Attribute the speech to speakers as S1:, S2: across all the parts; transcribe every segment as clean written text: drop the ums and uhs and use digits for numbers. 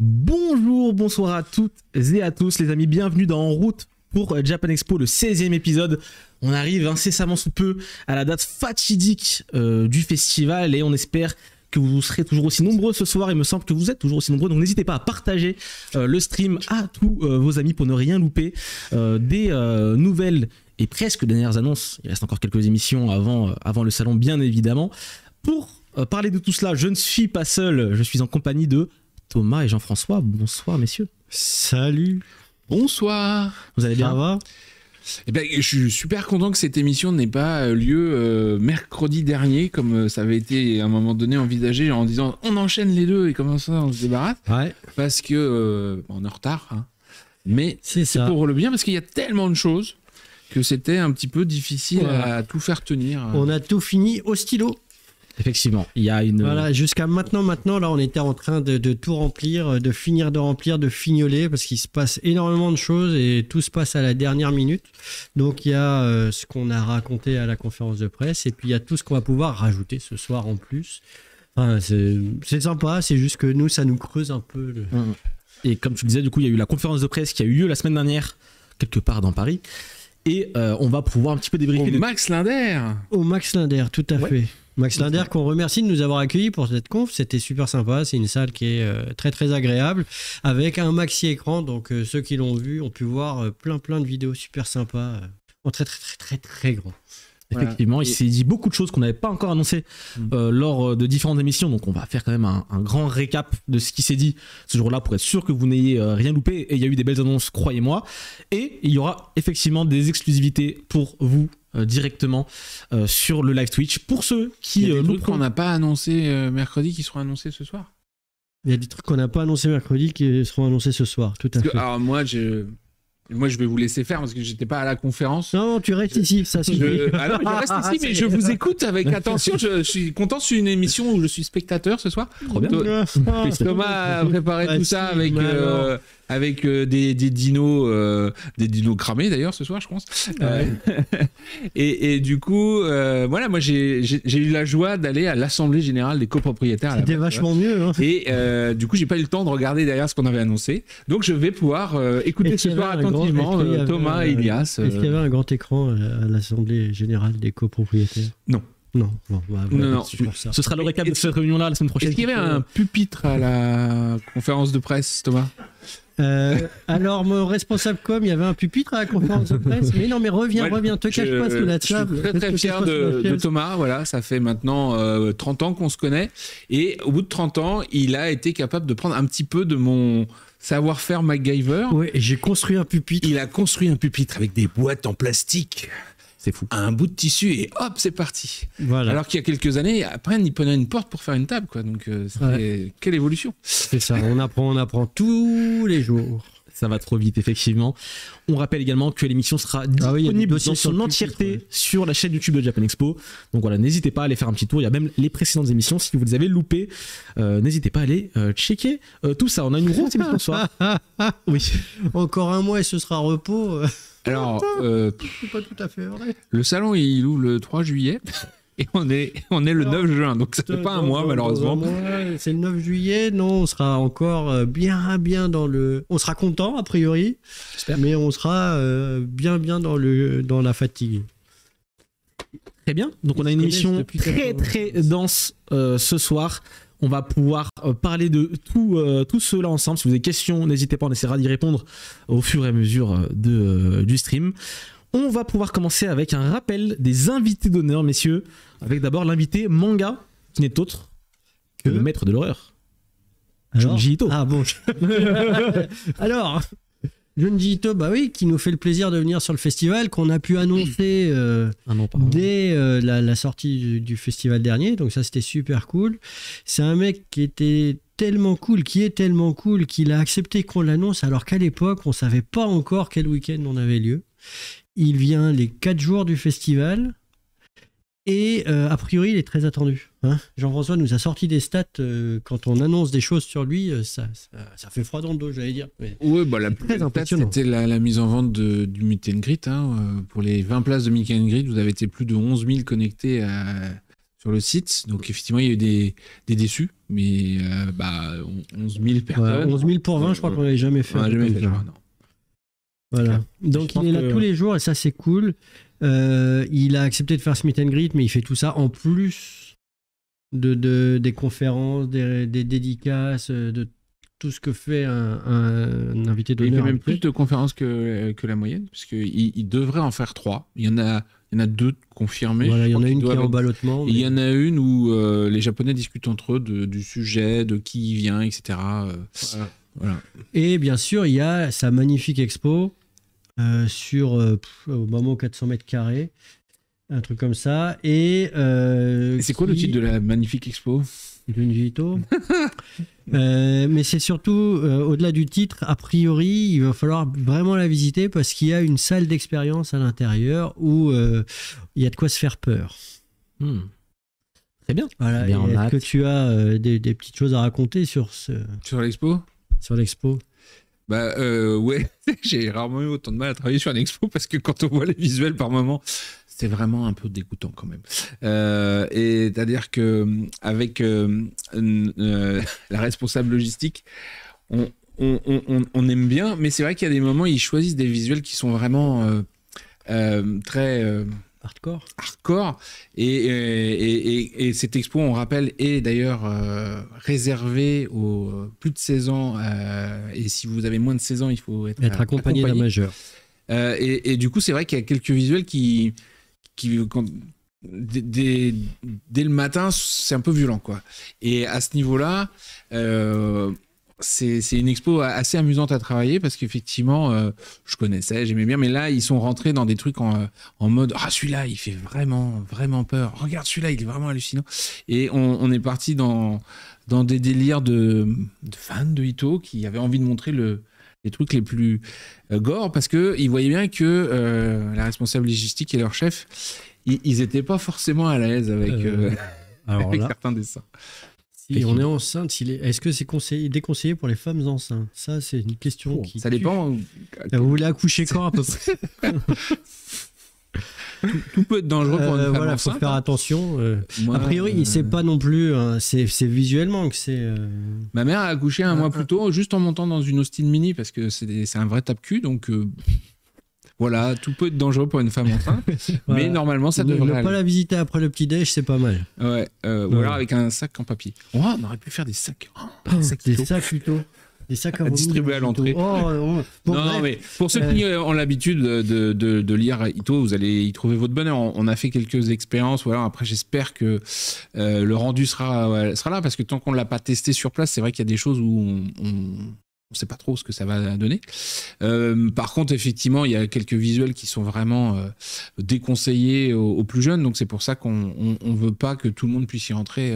S1: Bonjour, bonsoir à toutes et à tous les amis, bienvenue dans En route pour Japan Expo, le 16e épisode. On arrive incessamment sous peu à la date fatidique du festival et on espère que vous serez toujours aussi nombreux ce soir. Il me semble que vous êtes toujours aussi nombreux, donc n'hésitez pas à partager le stream à tous vos amis pour ne rien louper des nouvelles et presque dernières annonces. Il reste encore quelques émissions avant le salon, bien évidemment. Pour parler de tout cela, je ne suis pas seul, je suis en compagnie de Thomas et Jean-François. Bonsoir messieurs.
S2: Salut.
S1: Bonsoir. Vous allez bien?
S2: Ça va?
S3: Eh ben, je suis super content que cette émission n'ait pas lieu mercredi dernier, comme ça avait été à un moment donné envisagé, en disant on enchaîne les deux et comment ça on se débarrasse.
S2: Ouais.
S3: Parce que on est en retard, hein. Mais c'est pour le bien, parce qu'il y a tellement de choses que c'était un petit peu difficile à tout faire tenir.
S2: On a tout fini au stylo.
S1: Effectivement, il y a une...
S2: Voilà, jusqu'à maintenant, là, on était en train de tout remplir, de finir de remplir, de fignoler, parce qu'il se passe énormément de choses et tout se passe à la dernière minute. Donc, il y a ce qu'on a raconté à la conférence de presse et puis il y a tout ce qu'on va pouvoir rajouter ce soir en plus. Enfin, c'est sympa, c'est juste que nous, ça nous creuse un peu.
S1: Et comme tu le disais, du coup, il y a eu la conférence de presse qui a eu lieu la semaine dernière, quelque part dans Paris. Et on va pouvoir un petit peu débriefer.
S3: Max Linder.
S2: Au Max Linder, tout à fait. Max Linder, qu'on remercie de nous avoir accueillis pour cette conf, c'était super sympa, c'est une salle qui est très très agréable, avec un maxi écran, donc ceux qui l'ont vu ont pu voir plein de vidéos super sympas, en très grand.
S1: Effectivement, il s'est dit beaucoup de choses qu'on n'avait pas encore annoncées lors de différentes émissions, donc on va faire quand même un grand récap de ce qui s'est dit ce jour-là pour être sûr que vous n'ayez rien loupé, et il y a eu des belles annonces, croyez-moi, et il y aura effectivement des exclusivités pour vous directement sur le live Twitch. Pour ceux qui...
S3: Il y a des trucs qu'on n'a pas annoncé mercredi qui seront annoncés ce soir.
S2: Il y a des trucs qu'on n'a pas annoncés mercredi qui seront annoncés ce soir, tout à fait.
S3: Alors moi, je vais vous laisser faire parce que j'étais pas à la conférence.
S2: Non, tu restes ici, ça suffit.
S3: Alors, je reste ici, mais je vous écoute avec attention. Je suis content, c'est une émission où je suis spectateur ce soir.
S1: Trop bien.
S3: Thomas a préparé tout ça avec des dinos cramés d'ailleurs ce soir, je pense. Et du coup, voilà, moi j'ai eu la joie d'aller à l'Assemblée Générale des copropriétaires.
S2: C'était vachement mieux. Hein.
S3: Et du coup, j'ai pas eu le temps de regarder derrière ce qu'on avait annoncé. Donc, je vais pouvoir écouter ce soir attentivement Thomas et Ilias.
S2: Est-ce qu'il y avait un grand écran à l'Assemblée Générale des copropriétaires?
S3: Non.
S2: Non, bon,
S3: non.
S2: Ça.
S1: Ce sera le récap de cette réunion-là la semaine prochaine.
S3: Est-ce qu'il y avait un pupitre à la conférence de presse, Thomas?
S2: Alors, mon responsable com, il y avait un pupitre à la conférence de presse. Mais non, mais reviens, te cache pas sous la table.
S3: Je suis très fier de Thomas. Voilà, ça fait maintenant 30 ans qu'on se connaît. Et au bout de 30 ans, il a été capable de prendre un petit peu de mon savoir-faire MacGyver.
S2: Oui, et j'ai construit un pupitre.
S3: Il a construit un pupitre avec des boîtes en plastique.
S1: C'est fou.
S3: Un bout de tissu et hop, c'est parti.
S2: Voilà.
S3: Alors qu'il y a quelques années, après, il prenait une porte pour faire une table, quoi. Donc, quelle évolution.
S2: C'est ça, on apprend tous les jours.
S1: Ça va trop vite, effectivement. On rappelle également que l'émission sera disponible dans son entièreté sur la chaîne YouTube de Japan Expo. Donc voilà, n'hésitez pas à aller faire un petit tour. Il y a même les précédentes émissions. Si vous les avez loupées, n'hésitez pas à aller checker tout ça. On a une grosse émission ce soir.
S2: Oui. Encore un mois et ce sera repos.
S3: Alors,
S2: c'est pas tout à fait vrai.
S3: Le salon, il ouvre le 3 juillet. Et on est le 9 juin, donc ça fait pas un mois malheureusement.
S2: C'est le 9 juillet, non, on sera encore bien dans le... On sera content a priori, mais on sera bien dans la fatigue.
S1: Très bien, donc on a une émission très dense ce soir. On va pouvoir parler de tout cela ensemble. Si vous avez des questions, n'hésitez pas, on essaiera d'y répondre au fur et à mesure du stream. On va pouvoir commencer avec un rappel des invités d'honneur, messieurs. Avec d'abord l'invité manga, qui n'est autre que le maître de l'horreur. Junji Ito.
S2: Ah bon. Alors, Junji Ito, bah oui, qui nous fait le plaisir de venir sur le festival, qu'on a pu annoncer dès la sortie du festival dernier. Donc ça, c'était super cool. C'est un mec qui est tellement cool, qu'il a accepté qu'on l'annonce, alors qu'à l'époque, on savait pas encore quel week-end on avait lieu. Il vient les 4 jours du festival et a priori il est très attendu. Hein, Jean-François nous a sorti des stats quand on annonce des choses sur lui, ça fait froid dans le dos, j'allais dire.
S3: Oui, bah, la plus impressionnante, c'était la mise en vente du Meet and Greet. Hein, pour les 20 places de Meet and Greet, vous avez été plus de 11 000 connectés sur le site. Donc effectivement, il y a eu des déçus, mais 11 000 personnes.
S2: 11 000 pour 20, je crois qu'on l'avait jamais fait.
S3: Jamais fait, non.
S2: Voilà. Donc il est là tous les jours et ça c'est cool. Il a accepté de faire ce meet and greet, mais il fait tout ça en plus des conférences, des dédicaces, de tout ce que fait un invité d'honneur.
S3: Il fait même plus de conférences que la moyenne, parce qu'il devrait en faire 3. Il y en a 2 confirmées.
S2: Voilà, il y en a une qui est en ballottement.
S3: Il y en a une où les Japonais discutent entre eux du sujet, de qui y vient, etc. Voilà.
S2: Et bien sûr, il y a sa magnifique expo sur au moment 400 mètres carrés, un truc comme ça. Et
S3: c'est quoi le titre de la magnifique expo ?
S2: Junji Ito. Mais c'est surtout, au-delà du titre, a priori, il va falloir vraiment la visiter parce qu'il y a une salle d'expérience à l'intérieur où il y a de quoi se faire peur.
S1: Très bien.
S2: Voilà. Est-ce que tu as des petites choses à raconter sur
S3: l'expo ?
S2: Sur l'expo.
S3: Ouais, j'ai rarement eu autant de mal à travailler sur une expo parce que quand on voit les visuels par moment, c'est vraiment un peu dégoûtant quand même. Et c'est-à-dire que avec la responsable logistique, on aime bien, mais c'est vrai qu'il y a des moments, ils choisissent des visuels qui sont vraiment très hardcore. Et cette expo, on rappelle, est d'ailleurs réservée aux plus de 16 ans. Et si vous avez moins de 16 ans, il faut être
S2: accompagné d'un majeur.
S3: Et du coup, c'est vrai qu'il y a quelques visuels qui dès le matin, c'est un peu violent, quoi. Et à ce niveau-là, c'est une expo assez amusante à travailler parce qu'effectivement, je connaissais, j'aimais bien, mais là, ils sont rentrés dans des trucs en mode celui-là, il fait vraiment, vraiment peur. Regarde, celui-là, il est vraiment hallucinant. Et on est parti dans des délires de fans de Ito qui avaient envie de montrer les trucs les plus gore parce qu'ils voyaient bien que la responsable logistique et leur chef, ils n'étaient pas forcément à l'aise avec certains dessins.
S2: Si on est enceinte, est-ce que c'est déconseillé pour les femmes enceintes ? Ça, c'est une question qui...
S3: Ça dépend.
S2: Vous voulez accoucher quand à peu près ?
S3: Tout peut être dangereux pour une femme
S2: voilà,
S3: enceinte.
S2: Faut faire attention. A priori, c'est pas non plus. C'est visuellement que c'est.
S3: Ma mère a accouché un mois plus tôt, juste en montant dans une Austin Mini parce que c'est un vrai tape-cul, donc. Voilà, tout peut être dangereux pour une femme enceinte, voilà. Mais normalement ça devrait aller.
S2: Ne pas la visiter après le petit-déj, c'est pas mal.
S3: Ouais, ou alors avec un sac en papier. On aurait pu faire des sacs.
S2: Des sacs plutôt. Des sacs à
S3: distribuer à l'entrée.
S2: Bon,
S3: non, mais pour ceux qui ont l'habitude de lire Ito, vous allez y trouver votre bonheur. On a fait quelques expériences. Voilà. Après, j'espère que le rendu sera là parce que tant qu'on ne l'a pas testé sur place, c'est vrai qu'il y a des choses où on ne sait pas trop ce que ça va donner. Par contre, effectivement, il y a quelques visuels qui sont vraiment déconseillés aux plus jeunes. Donc, c'est pour ça qu'on ne veut pas que tout le monde puisse y rentrer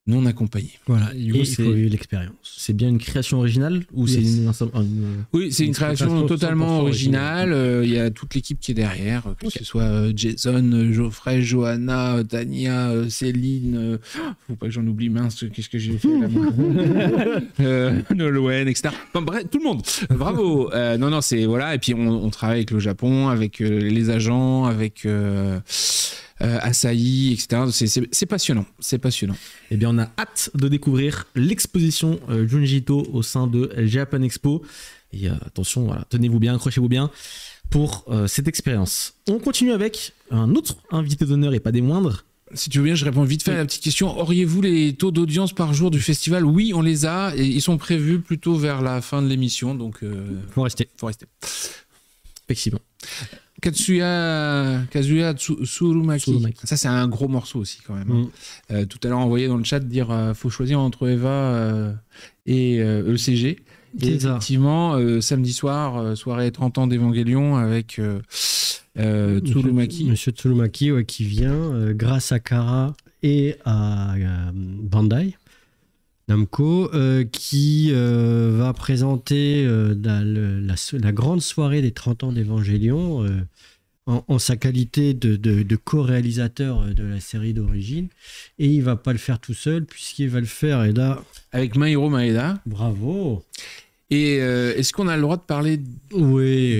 S3: non accompagné.
S2: Voilà, il faut l'expérience.
S1: C'est bien une création originale ou c'est
S3: Oui, c'est une création totalement originale. Il y a toute l'équipe qui est derrière, que ce soit Jason, Geoffrey, Johanna, Tania, Céline, faut pas que j'en oublie, mince, qu'est-ce que j'ai fait là Nolwenn, etc. Bon, bref, tout le monde. Bravo. Non, c'est voilà. Et puis on travaille avec le Japon, avec les agents, avec Asahi, etc. C'est passionnant. C'est passionnant.
S1: Eh bien, on a hâte de découvrir l'exposition Junji Ito au sein de Japan Expo. Et attention, voilà, tenez-vous bien, accrochez-vous bien pour cette expérience. On continue avec un autre invité d'honneur et pas des moindres.
S3: Si tu veux bien, je réponds vite fait à la petite question. Auriez-vous les taux d'audience par jour du festival ? Oui, on les a. Et ils sont prévus plutôt vers la fin de l'émission. Donc,
S2: faut rester.
S1: Effectivement.
S3: Kazuya Tsurumaki. Ça, c'est un gros morceau aussi, quand même. Tout à l'heure, on voyait dans le chat dire faut choisir entre Eva et ECG. Et effectivement, samedi soir, soirée 30 ans d'Evangélion avec Tsurumaki.
S2: Monsieur Tsurumaki, qui vient grâce à Kara et à Bandai Namco, qui va présenter la grande soirée des 30 ans d'Evangélion en sa qualité de co-réalisateur de la série d'origine. Et il va pas le faire tout seul, puisqu'il va le faire
S3: avec Mahiro Maeda.
S2: Bravo.
S3: Et est-ce qu'on a le droit de parler
S2: oui,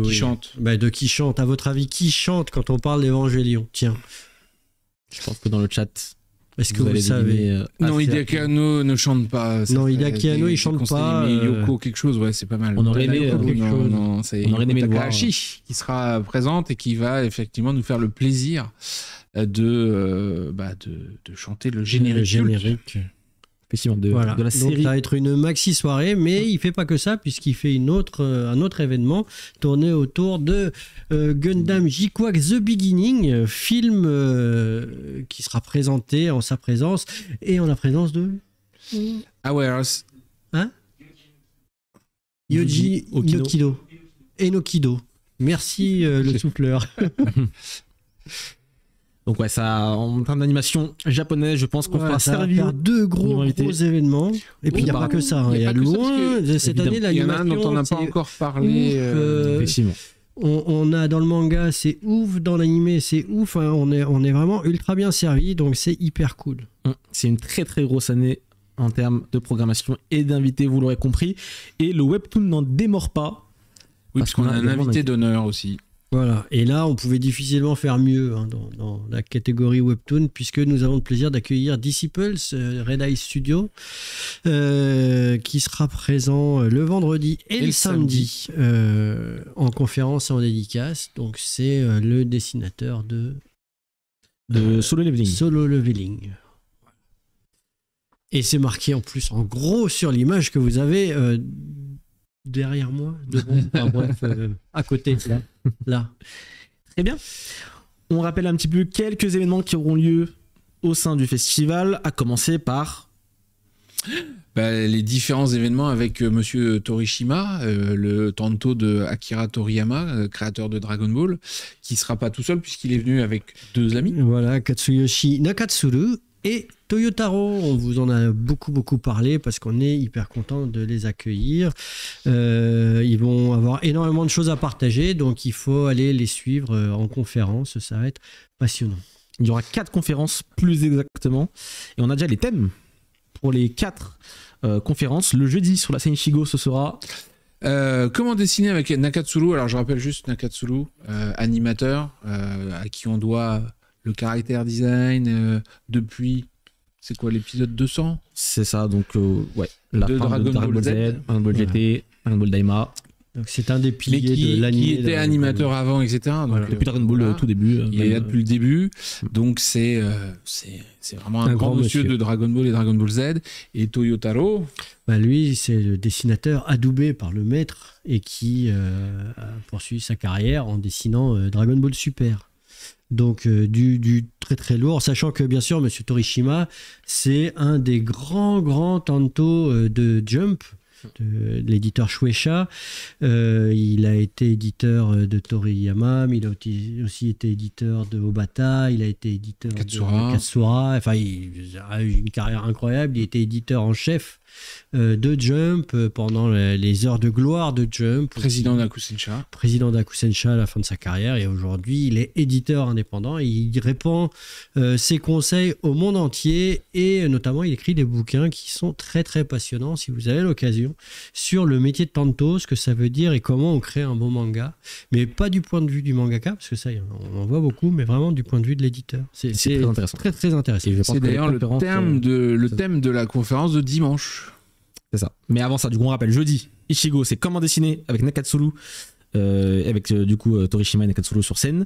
S3: qui chante ?
S2: De qui chante. À votre avis, qui chante quand on parle d'Evangélion ? Tiens.
S1: Je pense que dans le chat,
S2: est-ce que vous savez
S3: non, Hideaki Anno ne chante pas.
S2: Non, Hideaki Anno, il chante pas.
S3: Mais Yoko quelque chose, ouais, c'est pas mal.
S1: On aurait aimé
S3: c'est Takahashi qui sera présente et qui va effectivement nous faire le plaisir de chanter le générique.
S1: Effectivement, de la série.
S2: Donc, ça va être une maxi soirée, mais il fait pas que ça, puisqu'il fait un autre événement tourné autour de Gundam J-Quack The Beginning, film qui sera présenté en sa présence et en la présence de...
S3: Ah ouais, alors...
S2: Hein Yoji Enokido. Enokido. Merci le souffleur.
S1: Donc ouais, ça, en termes d'animation japonaise, je pense qu'on fera servir
S2: 2 gros événements. Et puis il n'y a pas que ça. Il y a loin, cette année, l'animation...
S3: Il y en a un dont on n'a pas encore parlé.
S1: Effectivement.
S2: On a dans le manga, c'est ouf, dans l'animé, c'est ouf. Hein, on est vraiment ultra bien servi, donc c'est hyper cool.
S1: C'est une très très grosse année en termes de programmation et d'invités, vous l'aurez compris. Et le webtoon n'en démord pas.
S3: Oui, parce qu'on a un invité d'honneur aussi.
S2: Voilà, et là on pouvait difficilement faire mieux dans la catégorie Webtoon, puisque nous avons le plaisir d'accueillir Disciples, Red Eye Studio, qui sera présent le vendredi et le samedi en conférence et en dédicace. Donc c'est le dessinateur de
S1: Solo Leveling.
S2: Solo Leveling. Et c'est marqué en plus en gros sur l'image que vous avez derrière moi, devant, enfin, bref, à côté, là.
S1: Très bien. On rappelle un petit peu quelques événements qui auront lieu au sein du festival, à commencer par...
S3: les différents événements avec Monsieur Torishima, le tanto de Akira Toriyama, créateur de Dragon Ball, qui sera pas tout seul puisqu'il est venu avec 2 amis.
S2: Voilà, Katsuyoshi Nakatsuru et Toyotaro. On vous en a beaucoup parlé parce qu'on est hyper content de les accueillir. Ils vont avoir énormément de choses à partager, donc il faut aller les suivre en conférence. Ça va être passionnant.
S1: Il y aura 4 conférences plus exactement, et on a déjà les thèmes pour les 4 conférences. Le jeudi sur la Seichigo, ce sera...
S3: comment dessiner avec Nakatsuru. Alors je rappelle juste Nakatsuru, animateur, à qui on doit le caractère design depuis, c'est quoi, l'épisode 200?
S1: C'est ça, donc ouais, la
S3: de
S1: fin de Dragon Ball Z, Dragon Ball GT, Dragon Ball Daima.
S2: Donc c'est un des piliers de l'anime.
S3: Qui était animateur avant, etc. Donc,
S1: voilà. Depuis Dragon Ball au tout début.
S3: Il est là depuis le début. Donc c'est vraiment un grand monsieur de Dragon Ball et Dragon Ball Z. Et Toyotaro,
S2: lui, c'est le dessinateur adoubé par le maître et qui a poursuivi sa carrière en dessinant Dragon Ball Super. Donc du très très lourd, sachant que bien sûr Monsieur Torishima, c'est un des grands tantos de Jump, de l'éditeur Shueisha. Il a été éditeur de Toriyama, mais il a aussi été éditeur de Obata, il a été éditeur de Katsura. Enfin, il a eu une carrière incroyable. Il a été éditeur en chef de Jump pendant les heures de gloire de Jump.
S3: Président d'Akusensha.
S2: Président d'Akusensha à la fin de sa carrière, et aujourd'hui il est éditeur indépendant et il répand ses conseils au monde entier, et notamment il écrit des bouquins qui sont très très passionnants si vous avez l'occasion, sur le métier de tanto, ce que ça veut dire et comment on crée un bon manga, mais pas du point de vue du mangaka, parce que ça on en voit beaucoup, mais vraiment du point de vue de l'éditeur. C'est
S1: très intéressant.
S2: Très intéressant.
S3: C'est d'ailleurs le thème de la conférence de dimanche.
S1: C'est ça. Mais avant ça, du coup, on rappelle, jeudi, Ichigo, c'est comment dessiner avec Nakatsuru, avec du coup Torishima et Nakatsuru sur scène.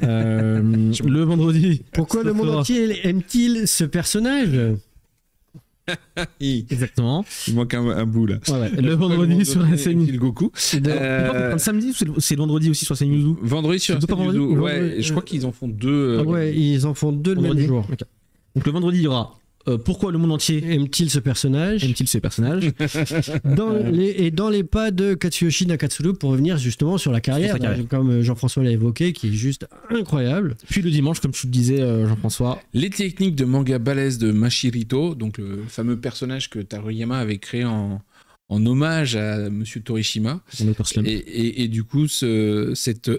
S1: Le vendredi.
S2: Pourquoi le monde entier aime-t-il ce personnage?
S1: Exactement.
S3: Il manque un bout là.
S1: Ouais. Le vendredi sur la scène.
S3: Le Goku.
S1: Le samedi, c'est le vendredi aussi sur la scène Yuzu.
S3: Vendredi sur la scène Yuzu. Ouais, je crois qu'ils en font 2.
S2: Ouais, ils en font 2 le même jour.
S1: Okay. Donc le vendredi, il y aura pourquoi le monde entier
S2: aime-t-il ce personnage dans les pas de Katsuyoshi Nakatsuru, pour revenir justement sur la carrière. Comme Jean-François l'a évoqué, qui est juste incroyable.
S1: Puis le dimanche, comme tu le disais, Jean-François,
S3: les techniques de manga balèze de Mashirito, donc le fameux personnage que Toriyama avait créé en hommage à Monsieur Torishima. Et du coup, cette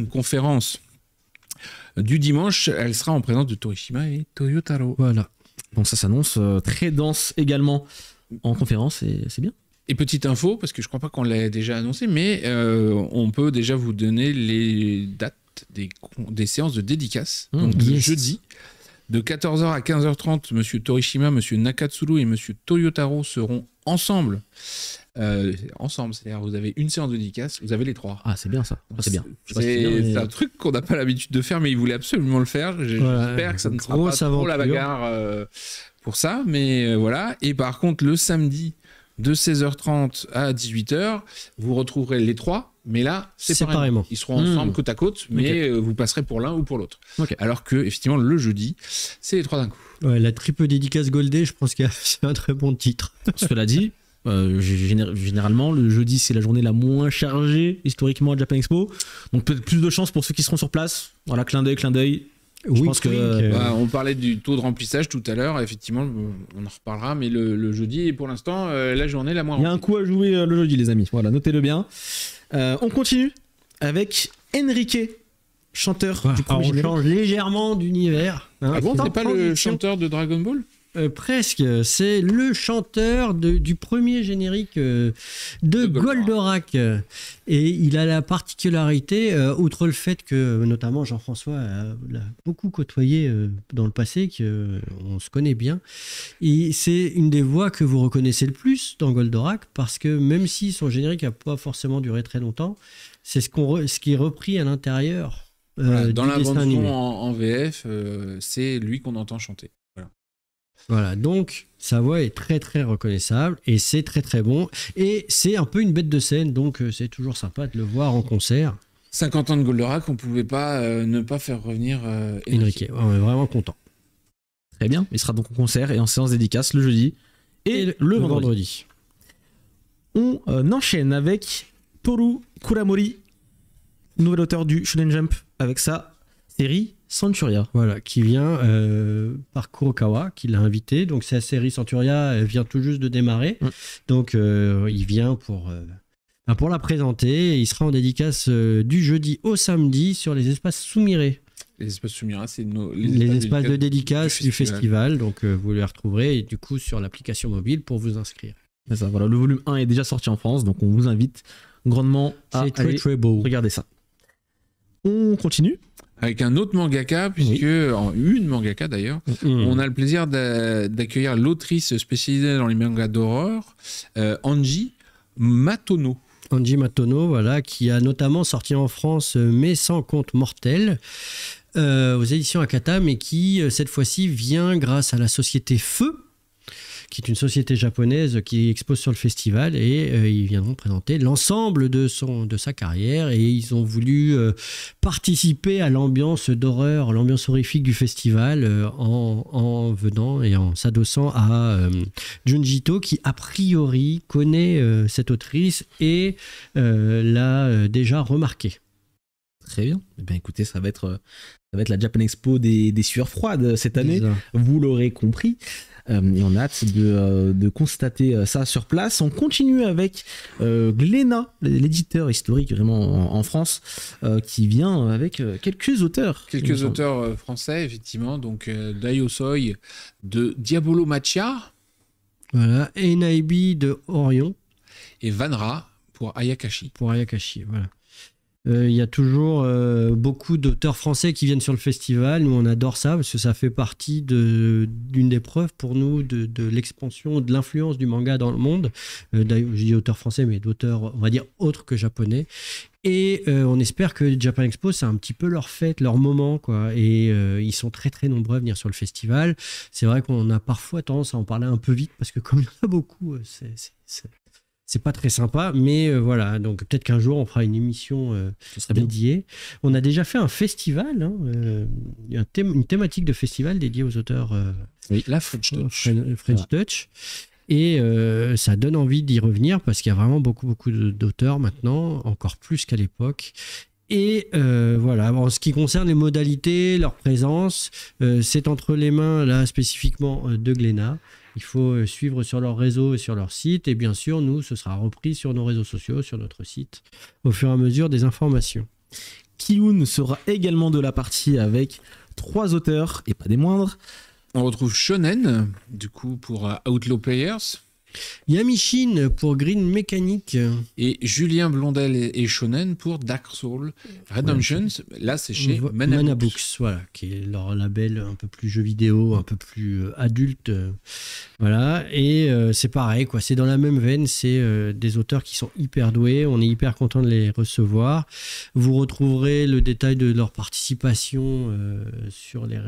S3: conférence du dimanche, elle sera en présence de Torishima et Toyotaro.
S2: Voilà.
S1: Donc ça s'annonce très dense également en conférence, et c'est bien.
S3: Et petite info, parce que je crois pas qu'on l'ait déjà annoncé, mais on peut déjà vous donner les dates des séances de dédicace. Donc jeudi, De 14h à 15h30, Monsieur Torishima, Monsieur Nakatsuru et Monsieur Toyotaro seront ensemble. C'est-à-dire vous avez une séance de dédicace, vous avez les 3.
S1: Ah, c'est bien ça. C'est bien.
S3: C'est un truc qu'on n'a pas l'habitude de faire, mais il voulait absolument le faire. J'espère que ça ne sera pas trop la bagarre pour ça, mais voilà. Et par contre, le samedi, de 16h30 à 18h, vous retrouverez les 3, mais là, séparément. Ils seront ensemble côte à côte, mais vous passerez pour l'un ou pour l'autre. Alors que, effectivement, le jeudi, c'est les 3 d'un coup.
S2: Ouais, la triple dédicace Goldé, je pense que c'est un très bon titre.
S1: Cela dit, généralement, le jeudi, c'est la journée la moins chargée historiquement à Japan Expo. Donc peut-être plus de chance pour ceux qui seront sur place. Voilà, clin d'œil. Je pense que
S3: on parlait du taux de remplissage tout à l'heure, effectivement, on en reparlera, mais le jeudi est pour l'instant la journée la moins remplie.
S1: Il y a un coup à jouer le jeudi, les amis. Voilà, notez-le bien. On continue avec Enrique, chanteur du premier
S2: générique. On change légèrement d'univers.
S3: Ah bon, c'est pas le chanteur de Dragon Ball ?
S2: Presque, c'est le chanteur du premier générique de Goldorak. Et il a la particularité, outre le fait que notamment Jean-François l'a beaucoup côtoyé dans le passé, qu'on se connaît bien, et c'est une des voix que vous reconnaissez le plus dans Goldorak, parce que même si son générique n'a pas forcément duré très longtemps, c'est ce qui est repris à l'intérieur
S3: dans la
S2: dessin animé.
S3: En VF, c'est lui qu'on entend chanter.
S2: Voilà, donc sa voix est très très reconnaissable et c'est très très bon. Et c'est un peu une bête de scène, donc c'est toujours sympa de le voir en concert.
S3: 50 ans de Goldorak, on ne pouvait pas ne pas faire revenir
S2: Enrique. On est vraiment content.
S1: Très bien, il sera donc en concert et en séance dédicace le jeudi et le vendredi. On enchaîne avec Toru Kuramori, nouvel auteur du Shonen Jump, avec sa série Centuria.
S2: Voilà, qui vient par Kurokawa, qui l'a invité. Donc sa série Centuria, elle vient tout juste de démarrer. Donc il vient pour la présenter. Il sera en dédicace du jeudi au samedi sur les espaces Sumire.
S3: Les espaces Sumire, c'est
S2: les espaces de dédicace du festival. Donc vous les retrouverez du coup sur l'application mobile pour vous inscrire.
S1: C'est ça, voilà. Le volume 1 est déjà sorti en France, donc on vous invite grandement à aller
S2: très beau.
S1: Regarder ça. On continue
S3: avec un autre mangaka, une mangaka d'ailleurs, on a le plaisir d'accueillir l'autrice spécialisée dans les mangas d'horreur, Anji Matono.
S2: Anji Matono, voilà, qui a notamment sorti en France Mais sans compte mortel aux éditions Akata, mais qui cette fois-ci vient grâce à la société Feu, qui est une société japonaise qui expose sur le festival, et ils viendront présenter l'ensemble de sa carrière, et ils ont voulu participer à l'ambiance d'horreur, l'ambiance horrifique du festival en venant et en s'adossant à Junji Ito, qui a priori connaît cette autrice et l'a déjà remarqué.
S1: Très bien. Eh bien, écoutez, ça va être la Japan Expo des sueurs froides cette année. Vous l'aurez compris. Et on a hâte de constater ça sur place. On continue avec Glénat, l'éditeur historique vraiment en France, qui vient avec quelques auteurs.
S3: Quelques auteurs français, effectivement. Donc Daiosoi de Diabolo Machia.
S2: Voilà. Enaibi de Orion.
S3: Et Vanra pour Ayakashi.
S2: Voilà. Il y a toujours beaucoup d'auteurs français qui viennent sur le festival. Nous, on adore ça parce que ça fait partie d'une des preuves pour nous de l'expansion, de l'influence du manga dans le monde. D'ailleurs, je dis auteurs français, mais d'auteurs, on va dire, autres que japonais. Et on espère que Japan Expo, c'est un petit peu leur fête, leur moment, quoi. Et ils sont très, très nombreux à venir sur le festival. C'est vrai qu'on a parfois tendance à en parler un peu vite parce que comme il y en a beaucoup, c'est pas très sympa, mais voilà. Donc peut-être qu'un jour on fera une émission dédiée. On a déjà fait un festival, une thématique de festival dédiée aux auteurs.
S3: La French Touch.
S2: French Touch. Et ça donne envie d'y revenir parce qu'il y a vraiment beaucoup d'auteurs maintenant, encore plus qu'à l'époque. Et voilà, en ce qui concerne les modalités, leur présence, c'est entre les mains là spécifiquement de Glénat. Il faut suivre sur leur réseau et sur leur site. Et bien sûr, nous, ce sera repris sur nos réseaux sociaux, sur notre site, au fur et à mesure des informations.
S1: Kiyun sera également de la partie avec 3 auteurs, et pas des moindres.
S3: On retrouve Shonen, du coup, pour Outlaw Players.
S2: Yamishin pour Green Mechanic.
S3: Et Julien Blondel et Shonen pour Dark Souls Redemption. Là, c'est chez Mana Books.
S2: Voilà, qui est leur label un peu plus jeu vidéo, un peu plus adulte. Voilà, et c'est pareil, quoi. C'est dans la même veine. C'est des auteurs qui sont hyper doués. On est hyper content de les recevoir. Vous retrouverez le détail de leur participation sur les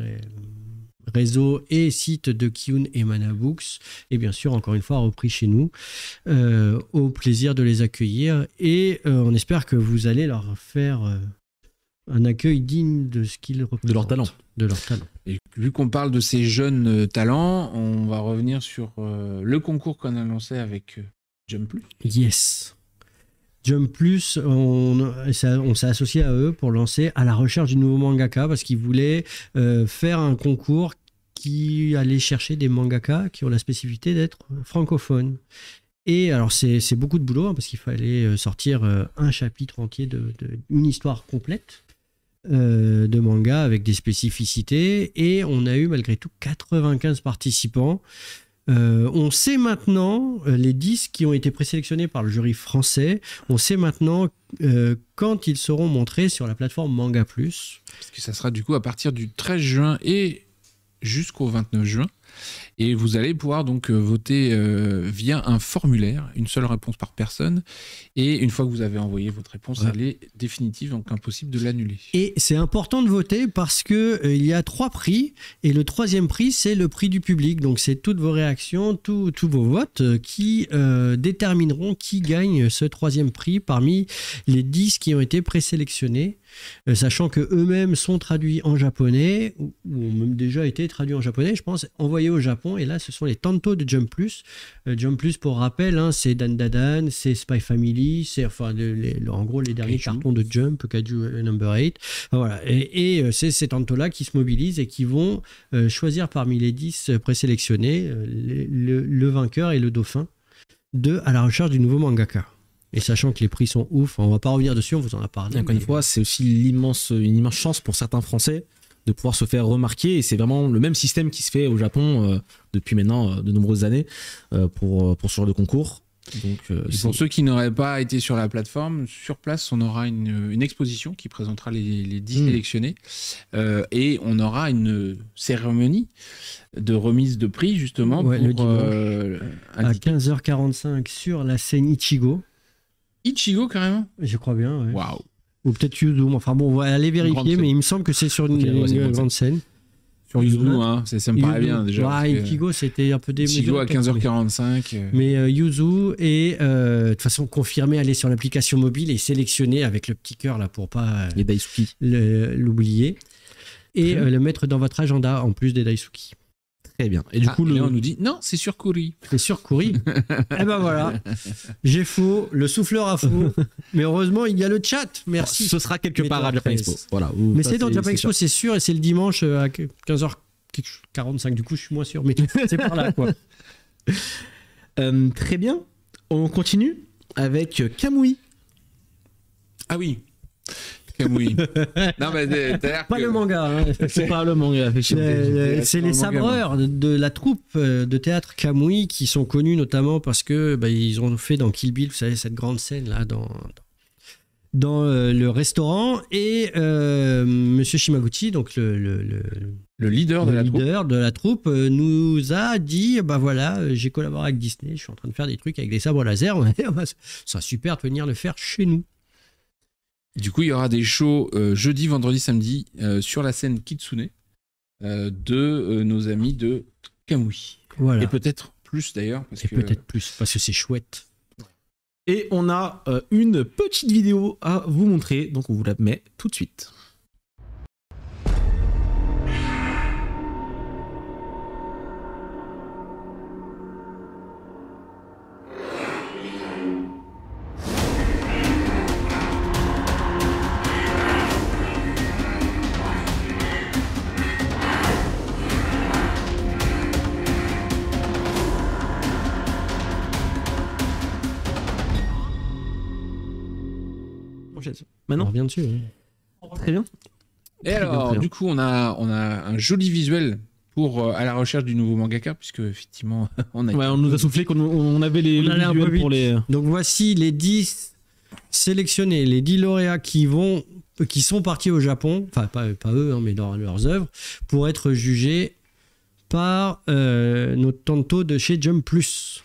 S2: réseaux et sites de Kiun et Mana Books, et bien sûr encore une fois repris chez nous. Au plaisir de les accueillir, et on espère que vous allez leur faire un accueil digne de ce qu'ils représentent, de leur talent.
S3: Et vu qu'on parle de ces jeunes talents, on va revenir sur le concours qu'on a lancé avec Jump Plus.
S2: Yes. Jump Plus, on s'est associé à eux pour lancer À la recherche du nouveau mangaka, parce qu'ils voulaient faire un concours qui allait chercher des mangaka qui ont la spécificité d'être francophones. Et alors c'est beaucoup de boulot, hein, parce qu'il fallait sortir un chapitre entier une histoire complète de manga avec des spécificités, et on a eu malgré tout 95 participants. On sait maintenant les 10 qui ont été présélectionnés par le jury français. On sait maintenant quand ils seront montrés sur la plateforme Manga Plus.
S3: Parce que ça sera du coup à partir du 13 juin et jusqu'au 29 juin. Et vous allez pouvoir donc voter via un formulaire, une seule réponse par personne. Et une fois que vous avez envoyé votre réponse, elle est définitive, donc impossible de l'annuler.
S2: Et c'est important de voter parce que il y a 3 prix, et le 3e prix, c'est le prix du public. Donc c'est toutes vos réactions, tous vos votes qui détermineront qui gagne ce 3e prix parmi les 10 qui ont été présélectionnés. Sachant que eux-mêmes sont traduits en japonais, ou ont même déjà été traduits en japonais, je pense, envoyés au Japon. Et là, ce sont les Tanto de Jump Plus. Jump Plus, pour rappel, hein, c'est Dan Dadan, c'est Spy Family, c'est enfin en gros les derniers cartons de Jump, Kaiju Number 8. Voilà. Et c'est ces Tanto-là qui se mobilisent et qui vont choisir parmi les 10 présélectionnés le vainqueur et le dauphin de À la recherche du nouveau mangaka. Et sachant que les prix sont ouf, on va pas revenir dessus, on vous en a parlé.
S1: Encore une fois, c'est aussi une immense chance pour certains Français de pouvoir se faire remarquer, et c'est vraiment le même système qui se fait au Japon depuis maintenant de nombreuses années pour ce genre de concours. Donc,
S3: pour ceux qui n'auraient pas été sur la plateforme, sur place, on aura une exposition qui présentera les 10 sélectionnés, et on aura une cérémonie de remise de prix justement pour
S2: le dimanche, à 15h45 sur la scène Ichigo.
S3: Ichigo carrément?
S2: Je crois bien, ouais.
S3: Waouh.
S2: Ou peut-être Yuzu, enfin bon, on va aller vérifier, mais il me semble que c'est sur une grande scène.
S3: Sur Yuzu, hein, ça me paraît bien déjà.
S2: Ichigo, c'était un peu démesuré.
S3: Ichigo à 15h45.
S2: Mais Yuzu est de toute façon confirmé, aller sur l'application mobile et sélectionner avec le petit cœur là pour pas l'oublier. Et le mettre dans votre agenda en plus des Daisuki.
S1: Très bien. Et du coup,
S3: là, on nous dit non, c'est sur Kuri.
S2: C'est sur Kuri. Eh ben voilà, j'ai faux, le souffleur a faux. Mais heureusement, il y a le chat. Merci.
S1: Ce sera quelque part à Japan Expo. Voilà.
S2: Mais c'est dans Japan Expo, c'est sûr, et c'est le dimanche à 15h45. Du coup, je suis moins sûr, mais c'est par là, quoi.
S1: Très bien. On continue avec Kamui.
S3: Ah oui. Kamui. Non, mais
S2: pas le manga. Hein.
S1: C'est pas le manga.
S2: C'est les sabreurs de la troupe de théâtre Kamui qui sont connus notamment parce que ils ont fait dans Kill Bill, vous savez, cette grande scène là dans le restaurant, et Monsieur Shimaguchi, donc le leader de la troupe, nous a dit voilà, j'ai collaboré avec Disney, je suis en train de faire des trucs avec des sabres laser, ça serait super de venir le faire chez nous.
S3: Du coup, il y aura des shows jeudi, vendredi, samedi sur la scène Kitsune de nos amis de Kamui.
S2: Voilà.
S3: Et peut-être plus d'ailleurs.
S2: Peut-être plus, parce que c'est chouette.
S1: Et on a une petite vidéo à vous montrer, donc on vous la met tout de suite. Maintenant,
S2: on revient dessus.
S1: Très bien.
S3: Et alors, du coup, on a un joli visuel à la recherche du nouveau mangaka, puisque effectivement,
S1: on nous a soufflé qu'on avait les visuels pour les...
S2: Donc voici les 10 sélectionnés, les 10 lauréats qui sont partis au Japon, enfin pas eux, hein, mais dans leurs œuvres, pour être jugés par notre Tanto de chez Jump Plus.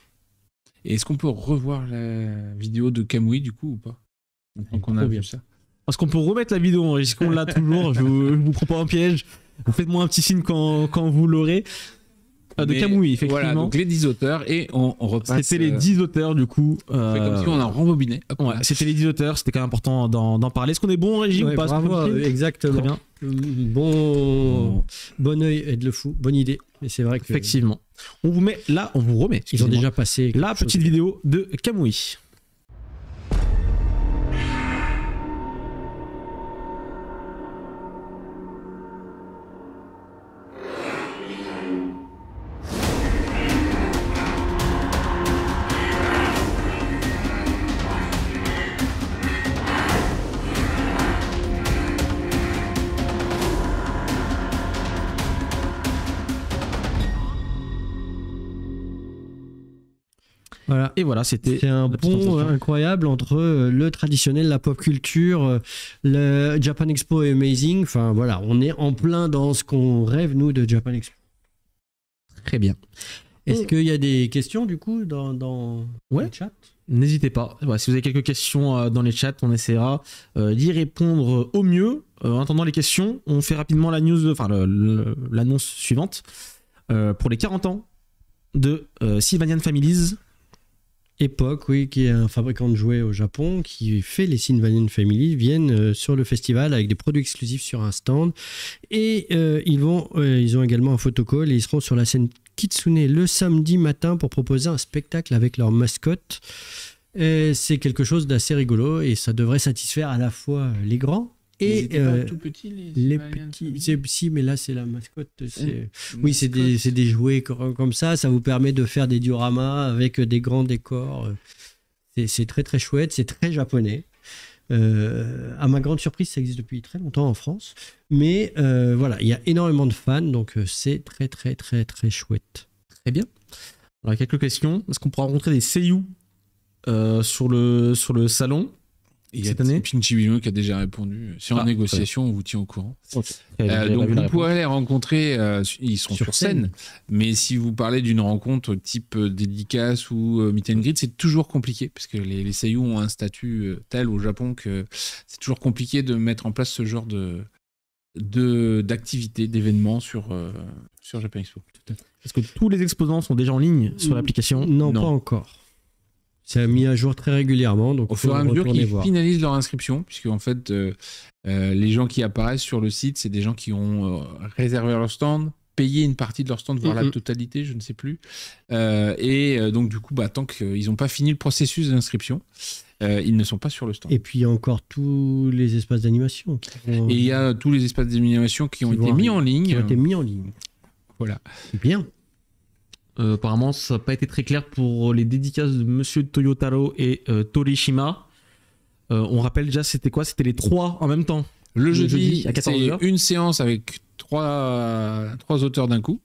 S3: Et est-ce qu'on peut revoir la vidéo de Kamui du coup ou pas? Donc on a vu ça.
S1: Parce qu'on peut remettre la vidéo, est-ce qu'on l'a toujours? Je vous prends pas un piège. Vous faites-moi un petit signe quand vous l'aurez. De Kamui, effectivement. Voilà,
S3: donc les 10 auteurs et on repasse.
S1: C'était les 10 auteurs du coup.
S3: C'est comme si on en rembobiné.
S1: Ouais, c'était les 10 auteurs, c'était quand même important d'en parler. Est-ce qu'on est bon en régie ou pas?
S2: Bravo, exactement.
S1: Très bien.
S2: Bon œil aide le fou, bonne idée. Et c'est vrai que.
S1: Effectivement. On vous remet.
S2: Ils ont déjà passé.
S1: La petite vidéo de Kamui.
S2: Voilà.
S1: Et voilà, c'était
S2: un pont incroyable entre le traditionnel, la pop culture, le Japan Expo est amazing. Enfin voilà, on est en plein dans ce qu'on rêve nous de Japan Expo.
S1: Très bien.
S2: Est-ce qu'il y a des questions du coup dans le chat?
S1: N'hésitez pas. Ouais, si vous avez quelques questions dans les chats, on essaiera d'y répondre au mieux. En attendant les questions, on fait rapidement la news, enfin l'annonce suivante pour les 40 ans de Sylvanian Families.
S2: Epoch, oui, qui est un fabricant de jouets au Japon, qui fait les Sylvanian Family, viennent sur le festival avec des produits exclusifs sur un stand. Et ils ont également un photocall et ils seront sur la scène Kitsune le samedi matin pour proposer un spectacle avec leur mascotte. C'est quelque chose d'assez rigolo et ça devrait satisfaire à la fois les grands et
S3: pas tout petits,
S2: les petits. Si, mais là c'est la mascotte. Oui, c'est des jouets comme ça. Ça vous permet de faire des dioramas avec des grands décors. C'est très très chouette. C'est très japonais. À ma grande surprise, ça existe depuis très longtemps en France. Mais voilà, il y a énormément de fans, donc c'est très très très très chouette.
S1: Très bien. Alors, quelques questions. Est-ce qu'on pourra rencontrer des seiyuu sur le salon?
S3: Il y a Pinchibino qui a déjà répondu. Si en négociation, on vous tient au courant. Donc vous pourrez les rencontrer, ils seront sur scène. Mais si vous parlez d'une rencontre type dédicace ou meet and greet, c'est toujours compliqué parce que les seiyuu ont un tel au Japon que c'est toujours compliqué de mettre en place ce genre d'activités, d'événements sur Japan Expo.
S1: Est-ce que tous les exposants sont déjà en ligne sur l'application?
S2: Non, pas encore. C'est mis à jour très régulièrement. Donc
S3: au fur et à mesure qu'ils finalisent leur inscription, puisque en fait, les gens qui apparaissent sur le site, c'est des gens qui ont réservé leur stand, payé une partie de leur stand, voire la totalité, je ne sais plus. Donc du coup, tant qu'ils n'ont pas fini le processus d'inscription, ils ne sont pas sur le stand.
S2: Et puis il y a encore tous les espaces d'animation.
S3: Et il y a tous les espaces d'animation qui ont été mis en ligne.
S2: Qui ont été mis en ligne.
S3: Voilà.
S2: Bien.
S1: Apparemment, ça n'a pas été très clair pour les dédicaces de Monsieur Toyotaro et Torishima. On rappelle déjà, c'était quoi? C'était les 3 en même temps.
S3: Le jeudi à 14h. C'est une séance avec 3 auteurs d'un coup.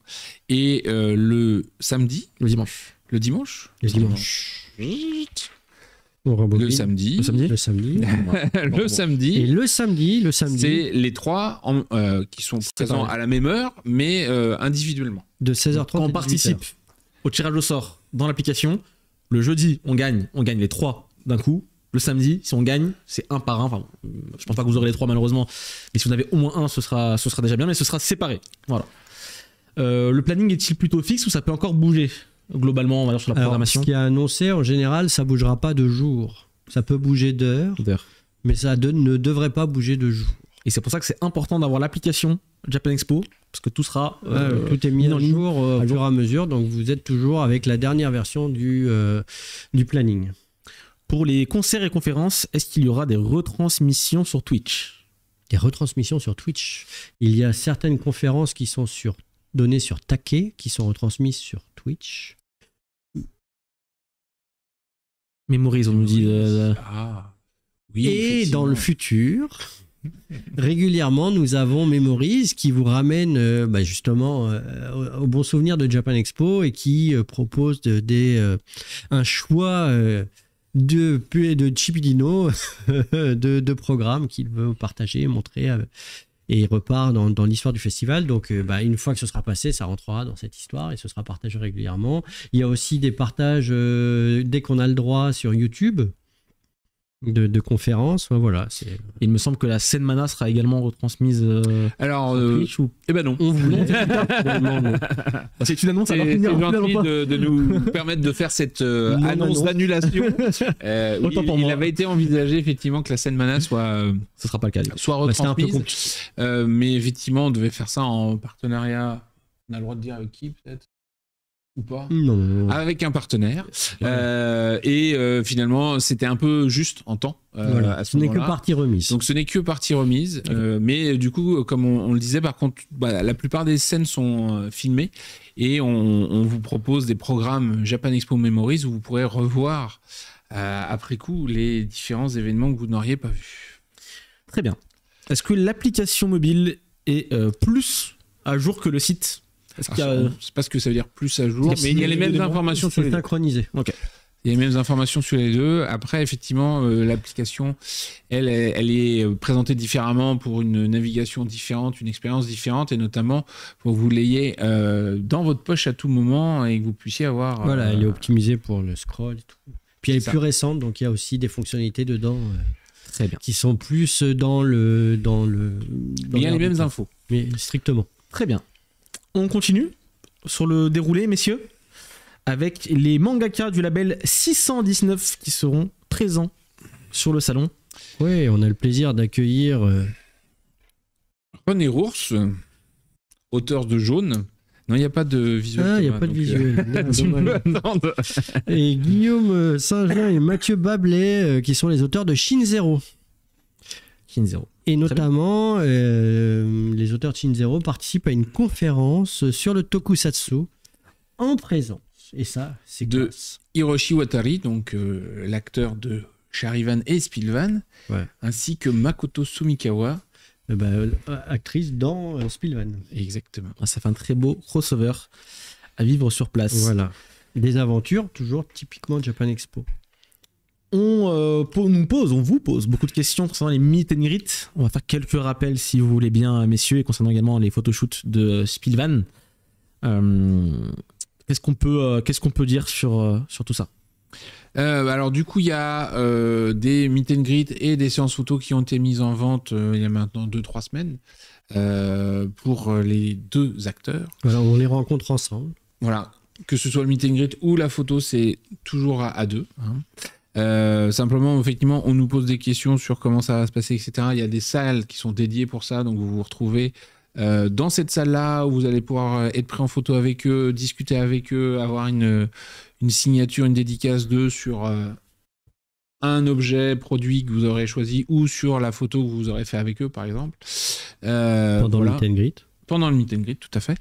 S3: Et le samedi.
S1: Le dimanche.
S3: Le dimanche.
S2: Le dimanche.
S3: Le samedi.
S2: Le samedi.
S3: Le samedi.
S2: Et le samedi.
S3: C'est les 3 qui sont présents à la même heure, mais individuellement.
S2: De 16h30
S1: Quand on participe au tirage au sort dans l'application, le jeudi, on gagne les 3 d'un coup. Le samedi, si on gagne, c'est un par un. Enfin, je pense pas que vous aurez les 3 malheureusement, mais si vous en avez au moins un, ce sera déjà bien, mais ce sera séparé. Voilà. Le planning est-il plutôt fixe ou ça peut encore bouger globalement, on va dire, sur la programmation?
S2: Ce qui est annoncé, en général, ça bougera pas de jour. Ça peut bouger d'heure, mais ça ne devrait pas bouger de jour.
S1: Et c'est pour ça que c'est important d'avoir l'application Japan Expo, parce que tout sera
S2: tout est mis en jour au fur et à mesure, donc vous êtes toujours avec la dernière version du planning.
S1: Pour les concerts et conférences, est-ce qu'il y aura des retransmissions sur Twitch?
S2: Des retransmissions sur Twitch. Il y a certaines conférences qui sont données sur Take, qui sont retransmises sur Twitch.
S1: Mémorise, on nous dit.
S2: Oui, et dans le futur, régulièrement, nous avons Memories qui vous ramène justement au bon souvenir de Japan Expo et qui propose un choix de Chipidino de programmes qu'il veut partager, montrer. Et il repart dans l'histoire du festival. Donc, une fois que ce sera passé, ça rentrera dans cette histoire et ce sera partagé régulièrement. Il y a aussi des partages dès qu'on a le droit sur YouTube de conférences. Voilà,
S1: il me semble que la scène Mana sera également retransmise.
S3: Alors,
S1: Twitch, ou...
S3: eh ben non.
S1: C'est une annonce.
S3: C'est gentil de nous permettre de faire cette annonce d'annulation. Il avait été envisagé effectivement que la scène Mana soit.
S1: Ce sera pas le cas.
S3: Soit retransmise. Mais effectivement, on devait faire ça en partenariat. On a le droit de dire avec qui peut-être? Ou pas?
S2: Non.
S3: Avec un partenaire. Finalement, c'était un peu juste en temps.
S2: Voilà. Ce n'est que partie remise.
S3: Donc ce n'est que partie remise. Mais du coup, comme on le disait, par contre, la plupart des scènes sont filmées et on vous propose des programmes Japan Expo Memories où vous pourrez revoir après coup les différents événements que vous n'auriez pas vus.
S1: Très bien. Est-ce que l'application mobile est plus à jour que le site?
S3: C'est pas ce que ça veut dire plus à jour, mais il y a les mêmes informations sur les deux.
S2: Synchronisé.
S1: Ok.
S3: Il y a les mêmes informations sur les deux. Après, effectivement, l'application, elle est présentée différemment pour une navigation différente, une expérience différente, et notamment pour que vous l'ayez dans votre poche à tout moment et que vous puissiez avoir...
S2: Voilà, elle est optimisée pour le scroll et tout. Puis elle est plus récente, donc il y a aussi des fonctionnalités dedans
S1: très bien,
S2: qui sont plus dans le
S3: il y a les mêmes infos.
S2: Mais strictement.
S1: Très bien. On continue sur le déroulé, messieurs, avec les mangaka du label 619 qui seront présents sur le salon.
S2: Oui, on a le plaisir d'accueillir
S3: René Rours, auteur de Jaune. Non, il n'y a pas de visuel.
S2: Ah, il n'y a pas de visuel. Et Guillaume Saint-Jean et Mathieu Bablet, qui sont les auteurs de Shin Zero. Et notamment, les auteurs de Shin Zero participent à une conférence sur le tokusatsu en présence. Et ça, c'est
S3: de Hiroshi Watari, donc l'acteur de Charivan et Spilvan, ainsi que Makoto Sumikawa,
S2: actrice dans Spilvan.
S3: Exactement.
S1: Ça fait un très beau crossover à vivre sur place.
S2: Voilà. Des aventures, toujours typiquement Japan Expo.
S1: On vous pose beaucoup de questions concernant les meet and greet. On va faire quelques rappels si vous voulez bien, messieurs, et concernant également les photoshoots de Spilvan. Qu'est-ce qu'on peut dire sur tout ça?
S3: Alors du coup, il y a des meet and greet et des séances photos qui ont été mises en vente il y a maintenant 2-3 semaines pour les deux acteurs.
S2: Voilà, on les rencontre ensemble.
S3: Voilà, que ce soit le meet and greet ou la photo, c'est toujours à deux. Simplement, effectivement, on nous pose des questions sur comment ça va se passer, etc. Il y a des salles qui sont dédiées pour ça, donc vous vous retrouvez dans cette salle-là où vous allez pouvoir être pris en photo avec eux, discuter avec eux, avoir une signature, une dédicace d'eux sur un objet, produit que vous aurez choisi ou sur la photo que vous aurez fait avec eux, par exemple.
S2: Pendant le meet and greet.
S3: Pendant le meet and greet, tout à fait.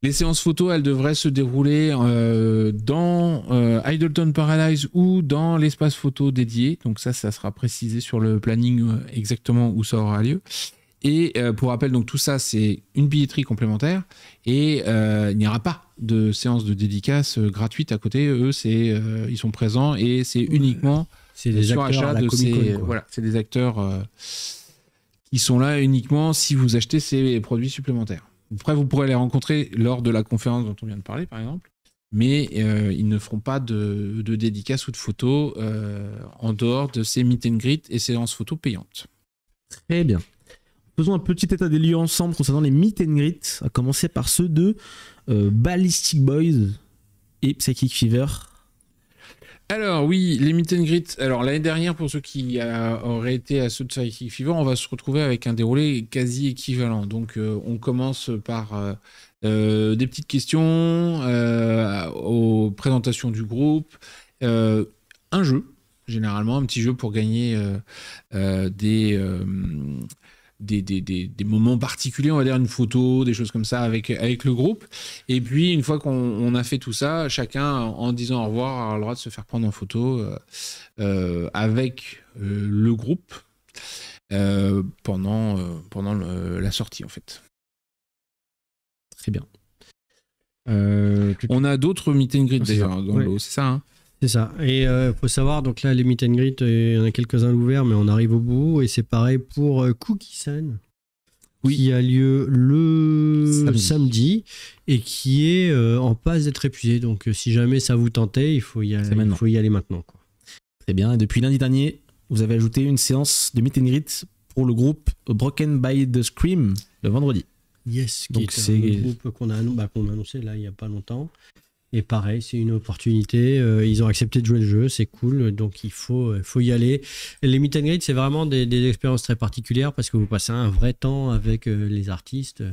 S3: Les séances photos, elles devraient se dérouler dans Idleton Paradise ou dans l'espace photo dédié. Donc ça sera précisé sur le planning exactement où ça aura lieu. Et pour rappel, donc tout ça, c'est une billetterie complémentaire et il n'y aura pas de séance de dédicace gratuite à côté. Eux, ils sont présents et c'est uniquement
S2: des
S3: sur
S2: acteurs
S3: achat de ces... Voilà, c'est des acteurs qui sont là uniquement si vous achetez ces produits supplémentaires. Après, vous pourrez les rencontrer lors de la conférence dont on vient de parler, par exemple, mais ils ne feront pas de dédicace ou de photos en dehors de ces meet and greet et séances photos payantes.
S1: Très bien. Faisons un petit état des lieux ensemble concernant les meet and greet, à commencer par ceux de Ballistic Boys et Psychic Fever.
S3: Alors oui, les meet and greet. Alors l'année dernière, pour ceux qui auraient été à ceux de Psychic Fever, on va se retrouver avec un déroulé quasi équivalent. Donc on commence par des petites questions, aux présentations du groupe, un jeu, généralement un petit jeu pour gagner des moments particuliers, on va dire une photo, des choses comme ça avec le groupe. Et puis, une fois qu'on a fait tout ça, chacun, en disant au revoir, a le droit de se faire prendre en photo avec le groupe. pendant la sortie en fait.
S1: Très bien.
S3: On a d'autres meet and greet d'ailleurs dans l'eau, c'est ça hein.
S2: C'est ça. Et faut savoir, donc là, les meet and greet, il y en a quelques-uns ouverts, mais on arrive au bout. Et c'est pareil pour Cookie-san, qui a lieu le samedi et qui est en passe d'être épuisé. Donc si jamais ça vous tentait, il faut y aller maintenant. Quoi.
S1: Très bien. Et depuis lundi dernier, vous avez ajouté une séance de meet and greet pour le groupe Broken by the Scream le vendredi.
S2: Yes, donc c'est un groupe qu'on a annoncé là il n'y a pas longtemps. Et pareil, c'est une opportunité. Ils ont accepté de jouer le jeu, c'est cool. Donc il faut y aller. Les meet and greet, c'est vraiment des expériences très particulières parce que vous passez un vrai temps avec les artistes.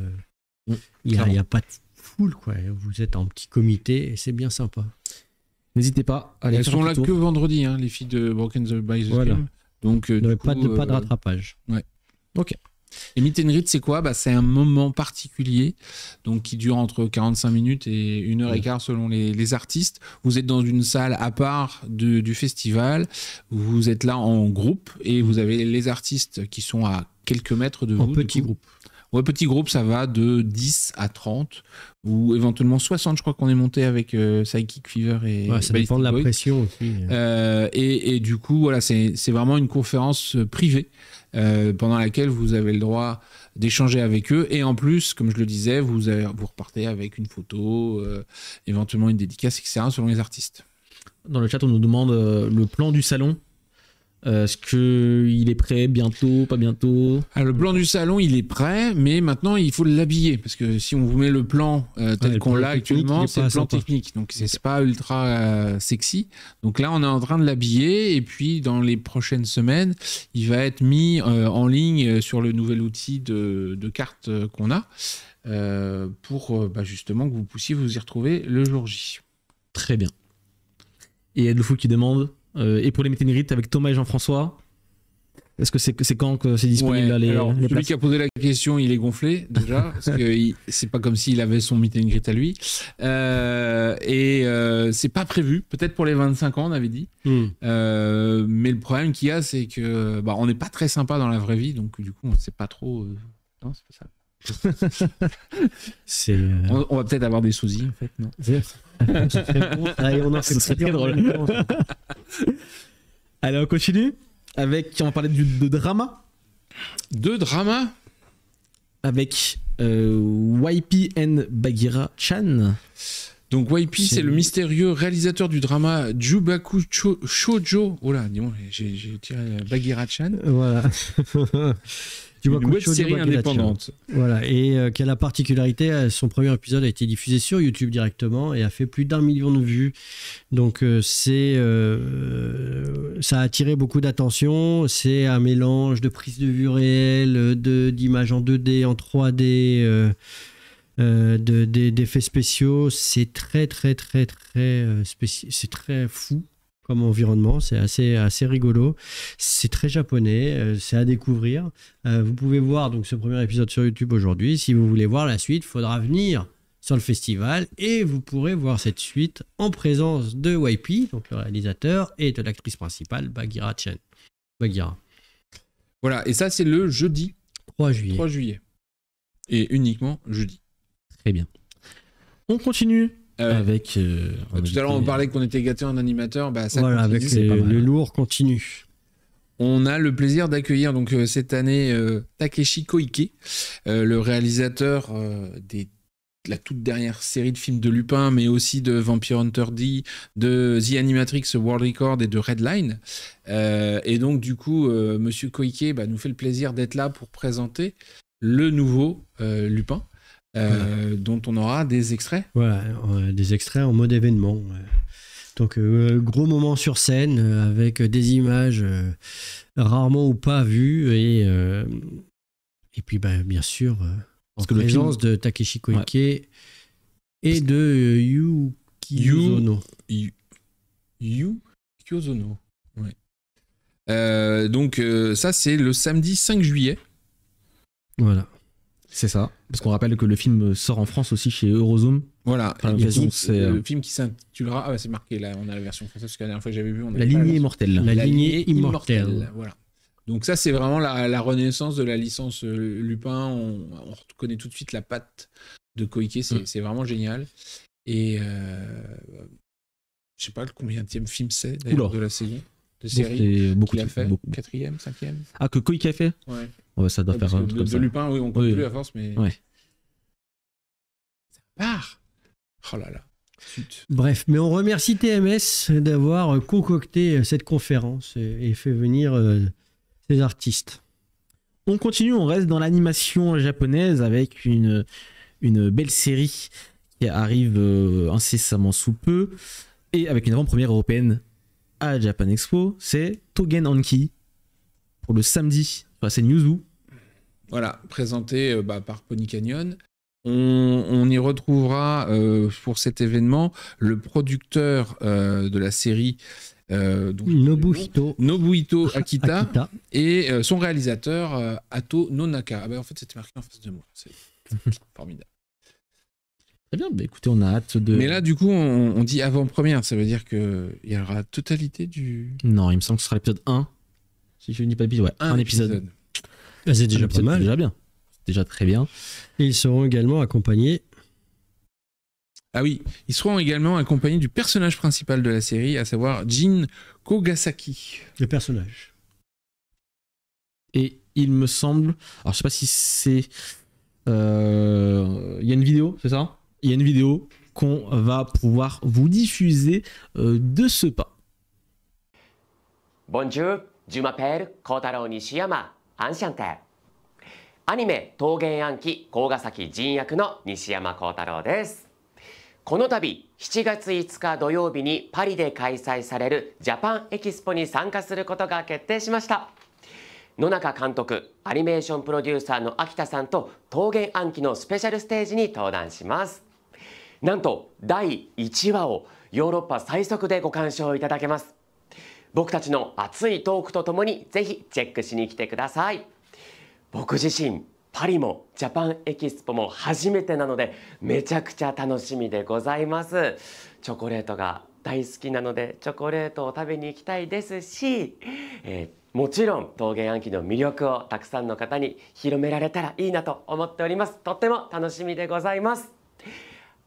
S2: Il n'y a pas de foule, quoi. Vous êtes en petit comité et c'est bien sympa.
S1: N'hésitez pas à aller.
S3: Elles sont là que vendredi, hein, les filles de Broken by the Scream. Donc
S2: pas de rattrapage.
S3: Ouais.
S1: Ok.
S3: Et meet and greet, c'est quoi ? C'est un moment particulier, donc qui dure entre 45 minutes et 1h15 selon les artistes. Vous êtes dans une salle à part du festival, vous êtes là en groupe et vous avez les artistes qui sont à quelques mètres de vous.
S2: En petit groupe.
S3: Ouais, petit groupe, ça va de 10 à 30 ou éventuellement 60. Je crois qu'on est monté avec Psychic Fever et
S2: ça dépend de la pression aussi.
S3: Et du coup, voilà, c'est vraiment une conférence privée pendant laquelle vous avez le droit d'échanger avec eux. Et en plus, comme je le disais, vous repartez avec une photo, éventuellement une dédicace, etc. selon les artistes.
S1: Dans le chat, on nous demande le plan du salon. Est-ce qu'il est prêt bientôt, pas bientôt ?
S3: Alors, le plan du salon, il est prêt, mais maintenant, il faut l'habiller. Parce que si on vous met le plan tel qu'on l'a actuellement, c'est le plan technique. Donc, c'est pas ultra sexy. Donc là, on est en train de l'habiller. Et puis, dans les prochaines semaines, il va être mis en ligne sur le nouvel outil de cartes qu'on a pour justement que vous puissiez vous y retrouver le jour J.
S1: Très bien. Et Ed Le Fou qui demande... et pour les meet and greet avec Thomas et Jean-François, est-ce que c'est quand que c'est disponible là, les
S3: celui
S1: places ?
S3: qui a posé la question, il est gonflé déjà, parce que c'est pas comme s'il avait son meet and greet à lui. C'est pas prévu, peut-être pour les 25 ans, on avait dit. Mais le problème qu'il y a, c'est que on n'est pas très sympa dans la vraie vie, donc du coup, on sait pas trop. Non, c'est pas ça. On va peut-être avoir des sosies en fait, non?
S1: Ce serait très drôle. Allez, on continue avec, on va parler de drama.
S3: De drama avec
S1: YP and Bagheera Chan.
S3: Donc YP, c'est le mystérieux réalisateur du drama Jubaku Shoujo. Oh là, dis-moi, j'ai tiré Bagheera Chan.
S2: Voilà.
S3: Une web série indépendante.
S2: Voilà, et qui a la particularité, son premier épisode a été diffusé sur YouTube directement et a fait plus d'1 million de vues. Donc ça a attiré beaucoup d'attention. C'est un mélange de prise de vue réelle, d'images en 2D, en 3D, d'effets spéciaux. C'est très c'est très fou comme environnement, c'est assez rigolo, c'est très japonais, c'est à découvrir. Vous pouvez voir donc ce premier épisode sur YouTube aujourd'hui. Si vous voulez voir la suite, il faudra venir sur le festival et vous pourrez voir cette suite en présence de YP, donc le réalisateur, et de l'actrice principale, Bagheera Chan. Bagheera.
S3: Voilà, et ça c'est le jeudi
S2: 3 juillet.
S3: 3 juillet. Et uniquement jeudi.
S1: Très bien. On continue. Avec
S3: tout à l'heure on parlait qu'on était gâtés en animateur, ça
S2: voilà,
S3: continue,
S2: avec le lourd continue.
S3: On a le plaisir d'accueillir donc cette année Takeshi Koike, le réalisateur de la toute dernière série de films de Lupin, mais aussi de Vampire Hunter D, de The Animatrix World Record et de Redline. Et donc du coup, Monsieur Koike nous fait le plaisir d'être là pour présenter le nouveau Lupin. Dont on aura des extraits.
S2: Voilà, des extraits en mode événement. Donc, gros moment sur scène avec des images rarement ou pas vues et puis bien sûr en présence de Takeshi Koike et de Yuki Ozono.
S3: Yuki Ozono. Ouais. Donc ça c'est le samedi 5 juillet.
S2: Voilà.
S1: C'est ça, parce qu'on rappelle que le film sort en France aussi chez Eurozoom.
S3: Voilà,
S1: c'est
S3: le film qui s'intitulera... Ah c'est marqué là, on a la version française, parce que la dernière fois que j'avais vu...
S1: La lignée immortelle.
S2: La lignée immortelle.
S3: Voilà. Donc ça, c'est vraiment la renaissance de la licence Lupin. On reconnaît tout de suite la patte de Koike, c'est vraiment génial. Et je sais pas combienième film c'est d'ailleurs de la saison de série qu'il a fait, 4e, 5e.
S1: Ah, que Koike a fait? Ouais, ça doit faire un truc comme ça.
S3: De Lupin, oui, on compte plus à force, mais...
S1: Ouais.
S3: Ça part. Oh là là.
S2: Bref, mais on remercie TMS d'avoir concocté cette conférence et fait venir ces artistes.
S1: On continue, on reste dans l'animation japonaise avec une belle série qui arrive incessamment sous peu et avec une avant-première européenne à Japan Expo. C'est Tougen Anki pour le samedi. Enfin, c'est Newzoo.
S3: Voilà, présenté par Pony Canyon. On y retrouvera pour cet événement le producteur de la série Nobuhito Akita et son réalisateur Ato Nonaka. Ah ben, en fait, c'était marqué en face de moi. C'est formidable.
S1: Très bien, bah écoutez, on a hâte de...
S3: Mais là, du coup, on dit avant-première, ça veut dire qu'il y aura la totalité du...
S1: Non, il me semble que ce sera l'épisode 1. Si je ne dis pas d'épisode, ouais, un épisode.
S2: Bah, c'est déjà pas mal.
S1: C'est déjà bien. C'est déjà très bien.
S2: Et ils seront également accompagnés...
S3: Ah oui, ils seront également accompagnés du personnage principal de la série, à savoir Jin Kogasaki.
S2: Le personnage.
S1: Et il me semble... Alors, je sais pas si c'est... Il y a une vidéo, c'est ça? Il y a une vidéo qu'on va pouvoir vous diffuser de ce pas.
S4: Bonjour, je m'appelle Kotaro Nishiyama, ancien terre. Anime Tougen Anki Kogasaki Jin 役の西山幸太郎です。この度7月5日土曜日にパリで開催されるジャパンエキスポに参加することが決定しました。野中監督、アニメーションプロデューサーの秋田さんと桃源暗記のスペシャルステージに登壇します。なんと第1話をヨーロッパ最速でご鑑賞いただけます。僕たちの熱いトークとともにぜひチェックしに来てください。僕自身パリもジャパンエキスポも初めてなのでめちゃくちゃ楽しみでございます。チョコレートが大好きなのでチョコレートを食べに行きたいですし、もちろん桃源暗記の魅力をたくさんの方に広められたらいいなと思っております。とっても楽しみでございます。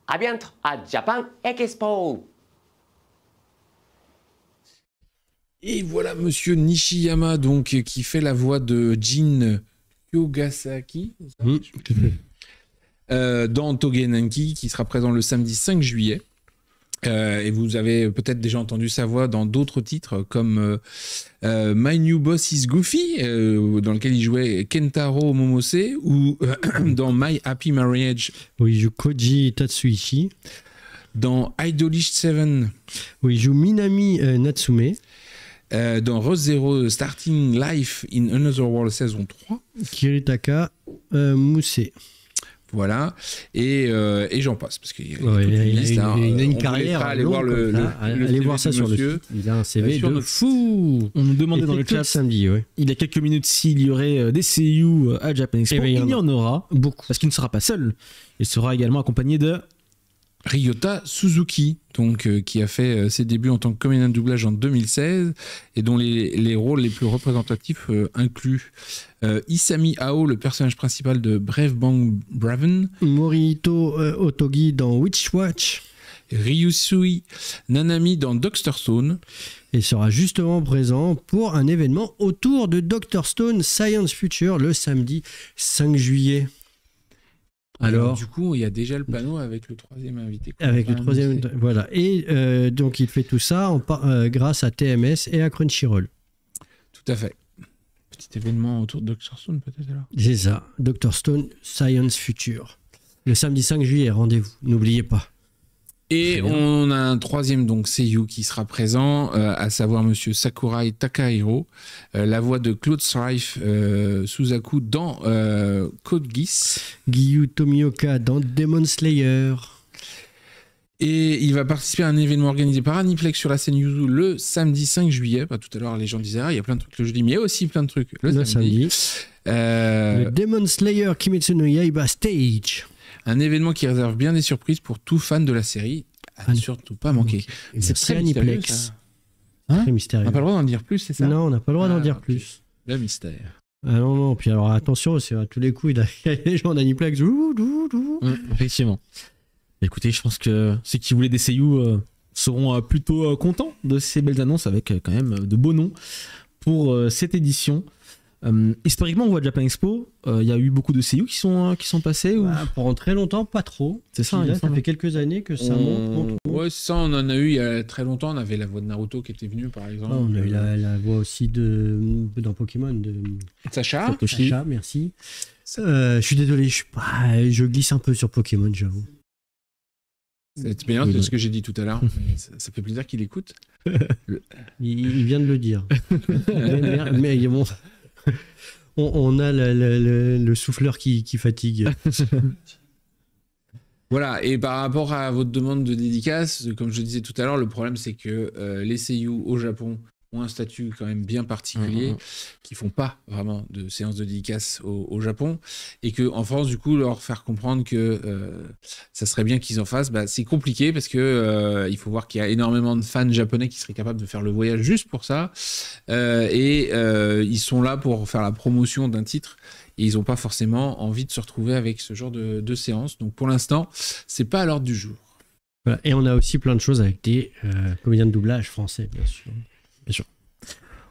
S4: À bientôt à Japan Expo.
S3: Et voilà Monsieur Nishiyama donc qui fait la voix de Jin Kogasaki dans Tougen Anki qui sera présent le samedi 5 juillet. Et vous avez peut-être déjà entendu sa voix dans d'autres titres comme My New Boss is Goofy, dans lequel il jouait Kentaro Momose, ou dans My Happy Marriage,
S2: où il joue Koji Tatsuichi.
S3: Dans Idolish 7,
S2: où il joue Minami Natsume.
S3: Dans Rose Zero Starting Life in Another World saison 3.
S2: Kiritaka Muse.
S3: Voilà, et j'en passe, parce qu'il y a
S2: une carrière.
S3: Allez voir
S2: allez voir ça sur le site. Il a un CV de fou.
S1: On nous demandait dans le chat
S2: samedi,
S1: il y a quelques minutes s'il y aurait des seiyuu à Japan Expo. Il y en aura beaucoup, parce qu'il ne sera pas seul. Il sera également accompagné de
S3: Ryota Suzuki, donc, qui a fait ses débuts en tant que comédien de doublage en 2016 et dont les rôles les plus représentatifs incluent Isami Ao, le personnage principal de Brave Bang Braven,
S2: Morihito Otogi dans Witch Watch,
S3: Ryusui Nanami dans Dr. Stone,
S2: et sera justement présent pour un événement autour de Dr. Stone Science Future le samedi 5 juillet.
S3: Alors, du coup, il y a déjà le panneau avec le troisième invité.
S2: Avec le troisième, voilà. Et donc, il fait tout ça grâce à TMS et à Crunchyroll.
S3: Tout à fait. Petit événement autour de Dr. Stone, peut-être alors.
S2: C'est ça. Dr. Stone Science Future. Le samedi 5 juillet, rendez-vous. N'oubliez pas.
S3: Et on a un troisième donc seiyuu qui sera présent, à savoir Monsieur Sakurai Takahiro, la voix de Claude Strife Suzaku dans Code Geass,
S2: Giyu Tomioka dans Demon Slayer.
S3: Et il va participer à un événement organisé par Aniplex sur la scène Yuzu le samedi 5 juillet. Bah, tout à l'heure, les gens disaient il y a plein de trucs le jeudi, mais il y a aussi plein de trucs le samedi.
S2: Le Demon Slayer Kimetsu no Yaiba Stage.
S3: Un événement qui réserve bien des surprises pour tout fan de la série, à ne surtout pas manquer.
S2: C'est très Aniplex.
S3: Très
S2: mystérieux.
S3: On n'a pas le droit d'en dire plus, c'est ça?
S2: Non, on n'a pas le droit d'en dire plus.
S3: Le mystère.
S2: Ah non, puis alors attention, c'est à tous les coups, il y a des gens en Aniplex.
S1: Effectivement. Écoutez, je pense que ceux qui voulaient des seiyuu seront plutôt contents de ces belles annonces avec quand même de beaux noms pour cette édition. Historiquement, on voit à Japan Expo, il y a eu beaucoup de seiyuu qui sont passés ou...
S2: Pendant très longtemps, pas trop.
S1: C'est ça,
S2: là, ça fait quelques années que ça monte.
S3: Ouais, ça, on en a eu il y a très longtemps. On avait la voix de Naruto qui était venue, par exemple.
S2: On a eu la voix aussi dans Pokémon de
S3: Sacha,
S2: merci. Je suis désolé, je glisse un peu sur Pokémon, j'avoue.
S3: C'est bien ce que j'ai dit tout à l'heure. Ça fait plaisir qu'il écoute.
S2: Il vient de le dire. mais bon... On a le souffleur qui fatigue.
S3: Voilà, et par rapport à votre demande de dédicace, comme je disais tout à l'heure, le problème c'est que les seiyuu au Japon ont un statut quand même bien particulier, qui font pas vraiment de séances de dédicace au Japon, et que en France, du coup, leur faire comprendre que ça serait bien qu'ils en fassent, c'est compliqué parce que il faut voir qu'il y a énormément de fans japonais qui seraient capables de faire le voyage juste pour ça, et ils sont là pour faire la promotion d'un titre. Et ils n'ont pas forcément envie de se retrouver avec ce genre de séance. Donc pour l'instant, c'est pas à l'ordre du jour.
S2: Voilà. Et on a aussi plein de choses avec des comédiens de doublage français, bien sûr.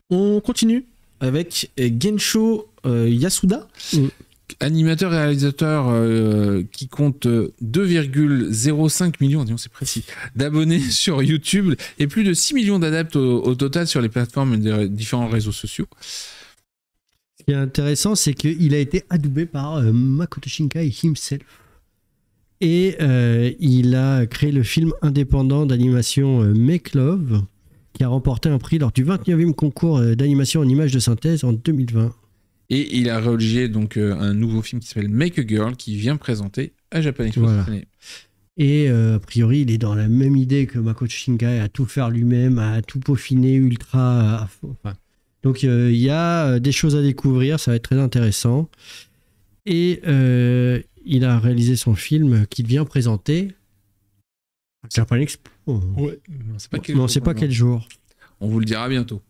S1: On continue avec Gensho Yasuda.
S3: Animateur et réalisateur qui compte 2,05 millions, disons c'est précis, d'abonnés sur YouTube et plus de 6 millions d'adeptes au total sur les plateformes des différents réseaux sociaux.
S2: Ce qui est intéressant, c'est qu'il a été adoubé par Makoto Shinkai himself. Et il a créé le film indépendant d'animation Make Love, qui a remporté un prix lors du 29e concours d'animation en images de synthèse en 2020.
S3: Et il a réalisé donc un nouveau film qui s'appelle Make a Girl, qui vient présenter à Japan Expo cette année.
S2: Et a priori, il est dans la même idée que Makoto Shinkai, à tout faire lui-même, à tout peaufiner ultra à fond. Enfin, donc il y a des choses à découvrir, ça va être très intéressant. Et il a réalisé son film qu'il vient présenter à Japan Expo.
S3: Ouais.
S2: On ne sait pas quel jour.
S3: On vous le dira bientôt.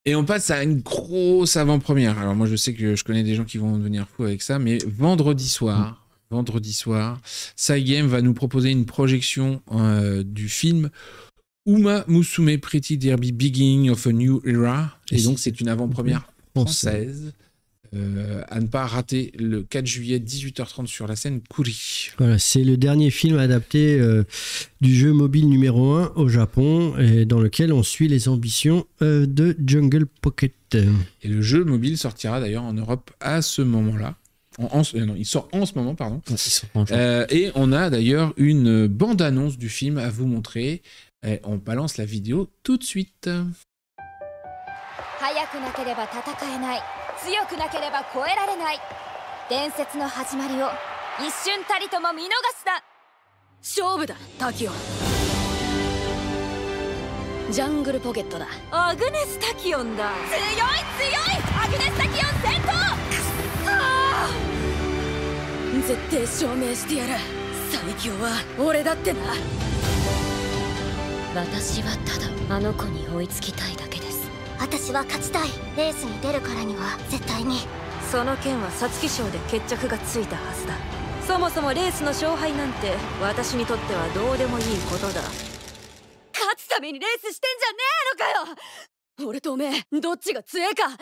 S3: Et on passe à une grosse avant-première. Alors moi je sais que je connais des gens qui vont devenir fous avec ça, mais vendredi soir, Cygames va nous proposer une projection du film Uma Musume Pretty Derby Beginning of a New Era. Et donc c'est une avant-première française. À ne pas rater le 4 juillet 18h30 sur la scène Kuri.
S2: Voilà, c'est le dernier film adapté du jeu mobile numéro 1 au Japon, et dans lequel on suit les ambitions de Jungle Pocket.
S3: Et le jeu mobile sortira d'ailleurs en Europe à ce moment-là. Il sort en ce moment, pardon. Et on a d'ailleurs une bande-annonce du film à vous montrer. On balance la vidéo tout de suite.
S5: 強くなければ超えられない伝説の始まりを一瞬たりとも見逃すな勝負だタキオンジャングルポケットだアグネスタキオンだ強いアグネスタキオン戦闘絶対証明してやる最強は俺だってな私はただあの子に追いつきたいだけです私は勝ちたいレースに出るからには絶対にその件は皐月賞で決着がついたはずだそもそもレースの勝敗なんて私にとってはどうでもいいことだ勝つためにレースしてんじゃねえのかよ俺とおめえどっちが強えかはっきり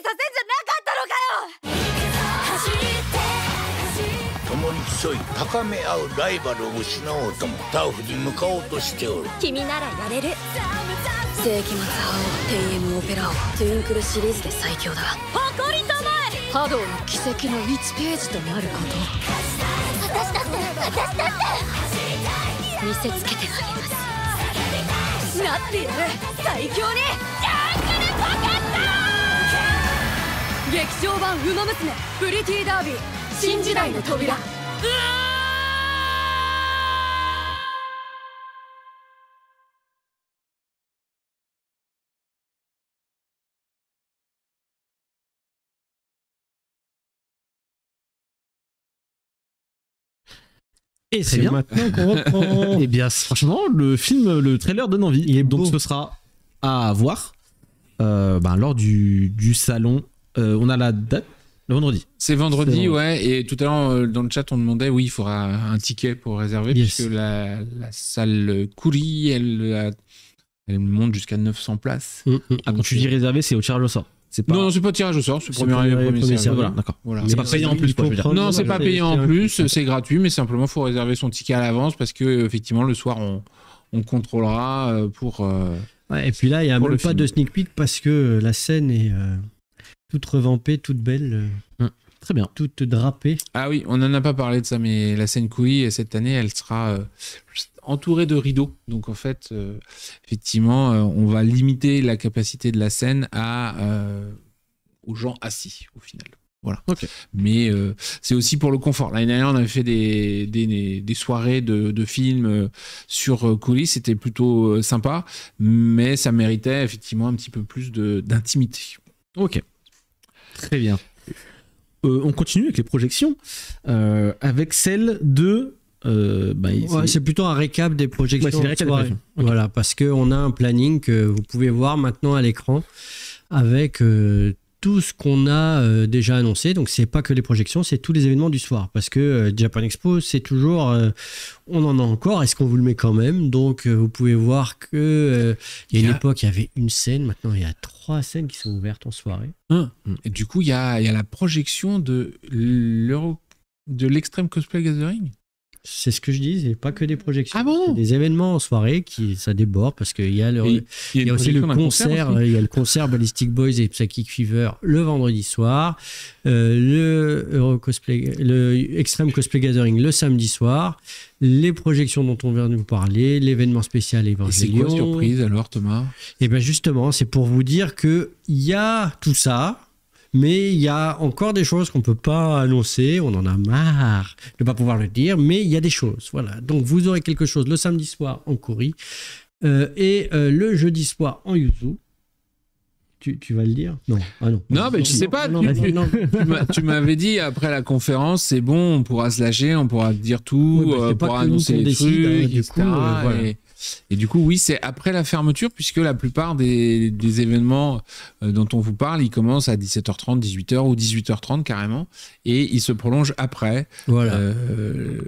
S5: させんじゃなかったのかよ走って
S6: 共に競い高め合うライバルを失おうともタウフに向かおうとしておる
S5: 君ならやれる世紀末覇王テイエムオペラ王トゥインクルシリーズで最強だ誇りたまえ波動の奇跡の1ページとなること私だって見せつけてあげますなってやる最強にジャングルポケット劇場版ウマ娘プリティダービー新時代の扉
S1: Et c'est bien.
S2: Maintenant qu'on reprend.
S1: Et bien, franchement, le film, le trailer donne envie.
S2: Il est beau.
S1: Donc ce sera à voir. lors du salon. On a la date, le vendredi.
S3: C'est vendredi, ouais. Et tout à l'heure, dans le chat, on demandait, oui, il faudra un ticket pour réserver, puisque la salle Kouri, elle monte jusqu'à 900 places.
S1: Quand tu dis réserver, c'est au tirage au sort.
S3: Non, c'est pas tirage au sort, c'est premier service.
S1: Voilà, d'accord.
S3: Voilà.
S1: C'est pas payant en plus, quoi, je veux dire.
S3: Non, c'est pas payant en plus, c'est gratuit, mais simplement, il faut réserver son ticket à l'avance parce que, effectivement, le soir, on contrôlera pour.
S2: Ouais, et puis là, il n'y a même pas de sneak peek parce que la scène est toute revampée, toute belle.
S1: Très bien.
S2: Toute drapée.
S3: Ah oui, on n'en a pas parlé de ça, mais la scène Kouri, cette année, elle sera entourée de rideaux. Donc en fait, effectivement, on va limiter la capacité de la scène aux gens assis, au final. Voilà.
S1: Okay.
S3: Mais c'est aussi pour le confort. L'année dernière, on avait fait des soirées de films sur Kouri. C'était plutôt sympa, mais ça méritait effectivement un petit peu plus d'intimité.
S1: Ok. Très bien. On continue avec les projections, avec celle de...
S2: c'est plutôt un récap des projections.
S1: Ouais, c'est okay.
S2: Voilà, parce qu'on a un planning que vous pouvez voir maintenant à l'écran avec tout ce qu'on a déjà annoncé. Donc, c'est pas que les projections, c'est tous les événements du soir. Parce que Japan Expo, c'est toujours... on en a encore, est-ce qu'on vous le met quand même? Donc, vous pouvez voir qu'il y a une époque, il y avait une scène. Maintenant, il y a 3 scènes qui sont ouvertes en soirée.
S3: Et du coup, il y a la projection de l'Extreme Cosplay Gathering.
S2: C'est ce que je dis, c'est pas que des projections.
S3: Ah bon?
S2: C'est des événements en soirée ça déborde parce qu'il y a il y a aussi le concert, il y a le concert Ballistic Boys et Psychic Fever le vendredi soir, le Extreme Cosplay Gathering le samedi soir, les projections dont on vient de vous parler, l'événement spécial Evangelion.
S3: C'est quoi surprise alors, Thomas?
S2: Et bien justement, c'est pour vous dire que il y a tout ça. Mais il y a encore des choses qu'on ne peut pas annoncer. On en a marre de ne pas pouvoir le dire. Mais il y a des choses. Voilà. Donc, vous aurez quelque chose le samedi soir en Kouri et le jeudi soir en Yuzu. Tu vas le dire? Non. Ah non.
S3: Non, mais je sais pas. Tu m'avais dit après la conférence, c'est bon, on pourra se lâcher, on pourra dire tout, on pourra annoncer les trucs, etc. Voilà. Et du coup, oui, c'est après la fermeture, puisque la plupart des événements dont on vous parle, ils commencent à 17h30, 18h ou 18h30 carrément, et ils se prolongent après que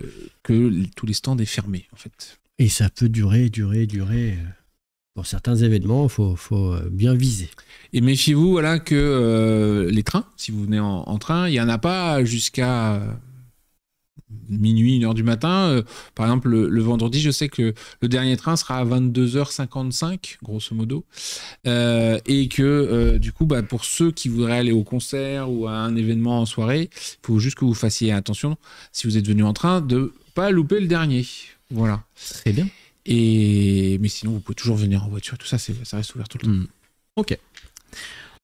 S3: tous les stands est fermés, en fait.
S2: Et ça peut durer. Pour certains événements, il faut bien viser.
S3: Et méfiez-vous, voilà, que les trains, si vous venez en train, il n'y en a pas jusqu'à... minuit, 1h du matin. Par exemple, le vendredi, je sais que le dernier train sera à 22h55, grosso modo. Et que, du coup, pour ceux qui voudraient aller au concert ou à un événement en soirée, il faut juste que vous fassiez attention, si vous êtes venu en train, de ne pas louper le dernier. Voilà.
S1: Très bien.
S3: Mais sinon, vous pouvez toujours venir en voiture. Tout ça, ça reste ouvert tout le temps.
S1: Ok.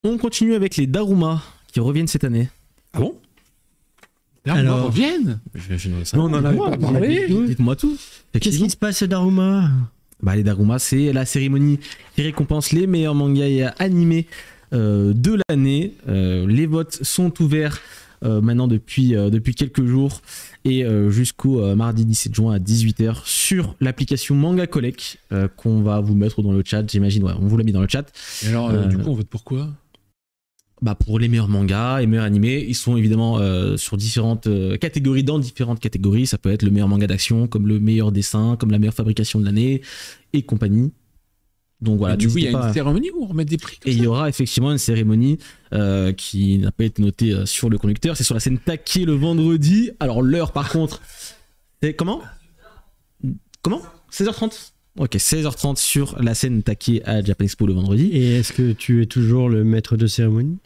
S1: On continue avec les Daruma qui reviennent cette année.
S3: Ah bon? Alors, reviennent.
S1: On en avait pas parlé. Dites-moi tout.
S2: Qu'est-ce qui se passe, Daruma?
S1: Les Daruma, c'est la cérémonie qui récompense les meilleurs mangas et animés de l'année. Les votes sont ouverts maintenant depuis quelques jours et jusqu'au mardi 17 juin à 18h sur l'application Manga Collect qu'on va vous mettre dans le chat, j'imagine. Ouais, on vous l'a mis dans le chat.
S3: Et alors, du coup, on vote pour quoi?
S1: Pour les meilleurs mangas et meilleurs animés, ils sont évidemment sur différentes catégories, dans différentes catégories. Ça peut être le meilleur manga d'action, comme le meilleur dessin, comme la meilleure fabrication de l'année et compagnie. Donc voilà.
S3: Du coup, il y a une cérémonie où on remet des prix.
S1: Et il y aura effectivement une cérémonie qui n'a pas été notée sur le conducteur. C'est sur la scène Take le vendredi. Alors l'heure, par contre, c'est comment 16h30. Ok, 16h30 sur la scène Take à Japan Expo le vendredi.
S2: Et est-ce que tu es toujours le maître de cérémonie?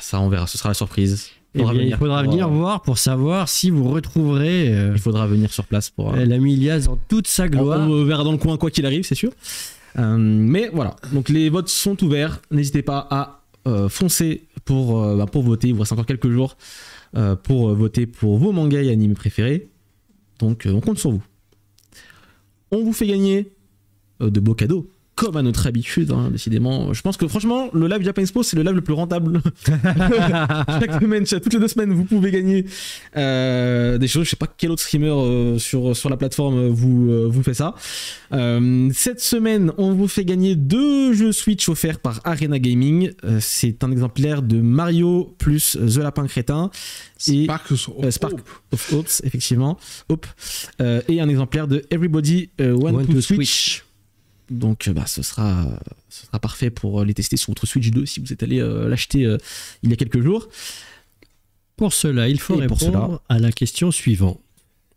S1: Ça, on verra. Ce sera la surprise.
S2: Il faudra venir voir pour savoir si vous retrouverez.
S1: Il faudra venir sur place pour.
S2: L'ami Ilias dans toute sa gloire.
S1: On verra dans le coin quoi qu'il arrive, c'est sûr. Mais voilà. Donc les votes sont ouverts. N'hésitez pas à foncer pour voter. Il vous reste encore quelques jours pour voter pour vos mangas et animés préférés. Donc on compte sur vous. On vous fait gagner de beaux cadeaux comme à notre habitude, hein, décidément. Je pense que franchement, le live Japan Expo, c'est le live le plus rentable. Chaque semaine, toutes les 2 semaines, vous pouvez gagner des choses. Je sais pas quel autre streamer sur la plateforme vous fait ça. Cette semaine, on vous fait gagner 2 jeux Switch offerts par Arena Gaming. C'est un exemplaire de Mario plus The Lapin Crétin. Et Spark of Hopes, effectivement. Hope. Et un exemplaire de Everybody Want to Switch. Donc ce sera parfait pour les tester sur votre Switch 2 si vous êtes allé l'acheter il y a quelques jours.
S2: Pour cela, il faut répondre à la question suivante.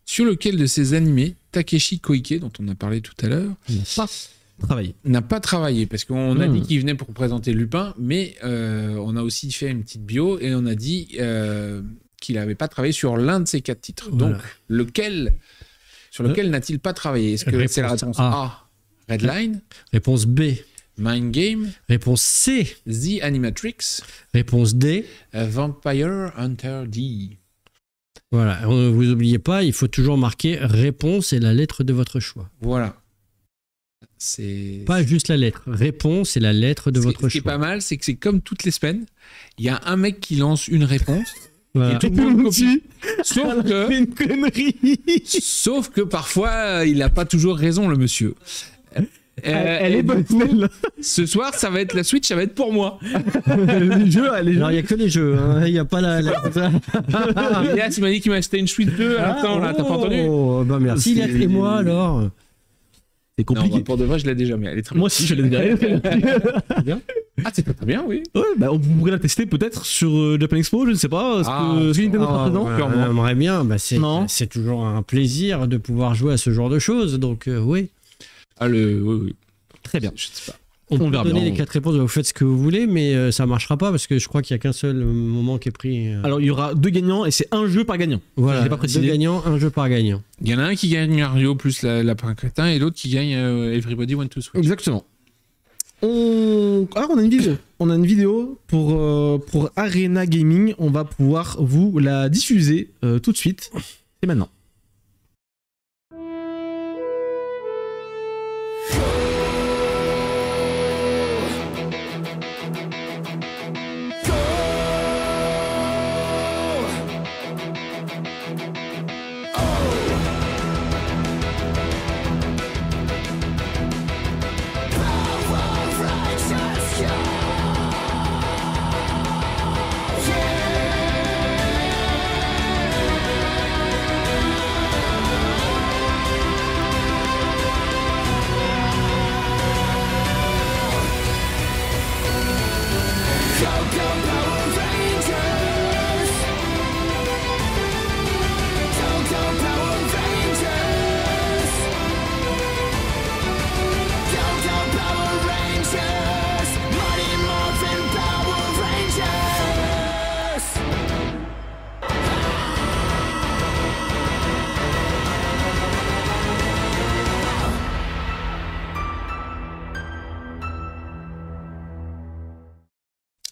S3: Sur lequel de ces animés Takeshi Koike, dont on a parlé tout à l'heure, n'a pas travaillé, parce qu'on a dit qu'il venait pour présenter Lupin, mais on a aussi fait une petite bio et on a dit qu'il n'avait pas travaillé sur l'un de ces 4 titres. Voilà. Donc, sur lequel n'a-t-il pas travaillé? Est-ce que c'est la réponse A, Redline? Réponse B, Mind Game. Réponse C, The Animatrix. Réponse D, Vampire Hunter D.
S2: Voilà, vous n'oubliez pas, il faut toujours marquer réponse et la lettre de votre choix.
S3: Voilà.
S2: Pas juste la lettre. Réponse et la lettre de votre choix.
S3: Ce qui est pas mal, c'est que c'est comme toutes les semaines, il y a un mec qui lance une réponse. Voilà. Et tout le monde copie. Sauf que parfois, il n'a pas toujours raison, le monsieur.
S1: Elle est bonne.
S3: Ce soir, ça va être la Switch, ça va être pour moi.
S2: Les jeux, alors il n'y a que les jeux. Il n'y a pas la.
S3: Léa, tu m'as dit qu'il m'a acheté une Switch 2 à l'instant, là, t'as pas entendu?
S2: Bah merci, et moi alors.
S1: C'est compliqué.
S3: Non, pour de vrai, je l'ai déjà, mais elle est très bien.
S1: Moi aussi, je l'ai déjà.
S3: Ah, c'est très bien, oui.
S1: Ouais, on pourrait la tester peut-être sur Japan Expo, je ne sais pas.
S2: J'aimerais bien. C'est toujours un plaisir de pouvoir jouer à ce genre de choses, donc oui.
S3: Oui.
S1: Très bien.
S3: Je sais pas.
S2: On peut donner les 4 réponses, vous faites ce que vous voulez, mais ça marchera pas parce que je crois qu'il n'y a qu'un seul moment qui est pris.
S1: Alors il y aura 2 gagnants et c'est un jeu par gagnant.
S2: Voilà,
S1: j'ai pas précisé.
S2: 2 gagnants, un jeu par gagnant.
S3: Il y en a un qui gagne Mario plus la Lapin Crétin et l'autre qui gagne Everybody Want to Switch.
S1: Exactement. Alors on a une vidéo. On a une vidéo pour Arena Gaming. On va pouvoir vous la diffuser tout de suite. Et maintenant.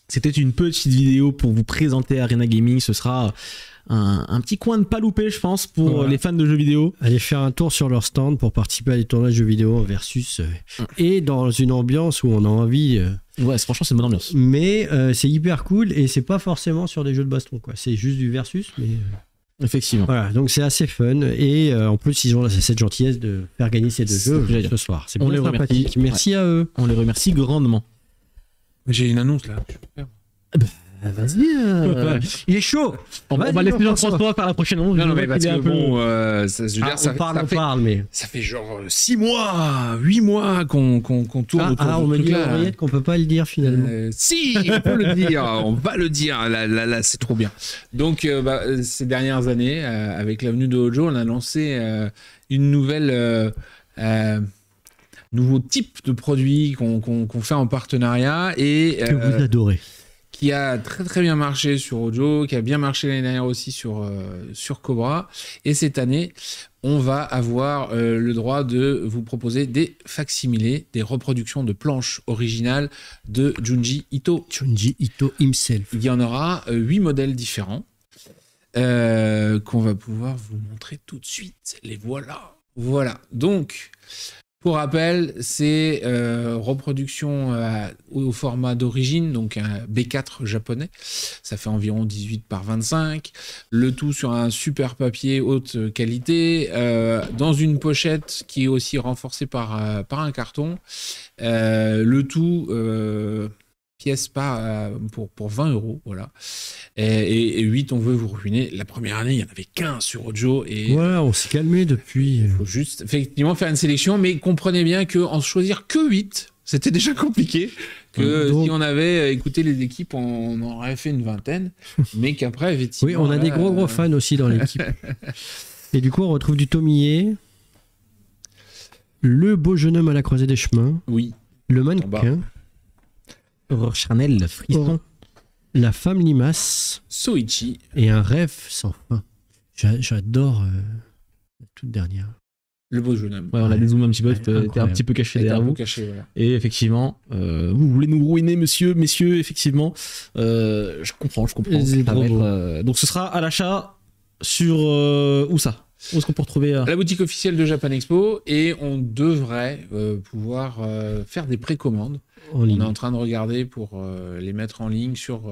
S1: C'était une petite vidéo pour vous présenter Arena Gaming. Ce sera un petit coin de pas louper, je pense, pour les fans de jeux vidéo.
S2: Allez faire un tour sur leur stand pour participer à des tournois de jeux vidéo en versus et dans une ambiance où on a envie.
S1: Ouais, franchement, c'est une bonne ambiance.
S2: Mais c'est hyper cool et c'est pas forcément sur des jeux de baston, quoi. C'est juste du versus, mais.
S1: Effectivement.
S2: Voilà, donc c'est assez fun et en plus ils ont cette gentillesse de faire gagner ces 2 jeux ce soir. C'est bien sympathique. Merci à eux.
S1: On les remercie grandement.
S3: J'ai une annonce là.
S2: Vas-y, il est chaud.
S1: On va laisser Jean-François faire la prochaine annonce.
S3: Non, mais parce que bon,
S2: on parle, mais
S3: ça fait genre 6 mois, 8 mois qu'on tourne autour
S2: on me dit à l'oreillette qu'on peut pas le dire finalement.
S3: Si, on peut le dire, on va le dire. Là, c'est trop bien. Donc, ces dernières années, avec l'avenue de Hojo, on a lancé une nouvelle. Nouveau type de produit qu'on fait en partenariat et
S2: que vous adorez,
S3: qui a très très bien marché sur Hojo, qui a bien marché l'année dernière aussi sur Cobra, et cette année on va avoir le droit de vous proposer des facsimilés, des reproductions de planches originales de Junji Ito
S2: himself.
S3: Il y en aura 8 modèles différents qu'on va pouvoir vous montrer tout de suite. Les voilà, donc Pour rappel, c'est reproduction au format d'origine, donc un B4 japonais. Ça fait environ 18 par 25. Le tout sur un super papier haute qualité, dans une pochette qui est aussi renforcée par un carton. Le tout pièce pas pour 20 €, voilà. Et 8, on veut vous ruiner. La première année, il n'y en avait qu'un sur Ojo. Et
S2: voilà, on s'est calmé depuis.
S3: Il faut juste effectivement faire une sélection, mais comprenez bien qu'en choisir que 8, c'était déjà compliqué. Que si on avait écouté les équipes, on aurait fait une vingtaine. Mais qu'après, effectivement.
S2: Oui, on a des gros fans aussi dans l'équipe. Et du coup, on retrouve du Tomie, le beau jeune homme à la croisée des chemins.
S3: Oui.
S2: Le mannequin.
S1: Chanel, frisson.
S2: La femme limace.
S3: Soichi.
S2: Et un rêve sans fin. J'adore la toute dernière.
S3: Le beau jeune homme.
S1: Ouais, on a dézoomé un petit peu, t'es un petit peu caché derrière vous.
S3: Voilà.
S1: Et effectivement, vous voulez nous ruiner, messieurs, effectivement. Je comprends. Donc ce sera à l'achat sur... où ça? Où est-ce qu'on peut retrouver
S3: la boutique officielle de Japan Expo, et on devrait pouvoir faire des précommandes. On est en train de regarder pour les mettre en ligne sur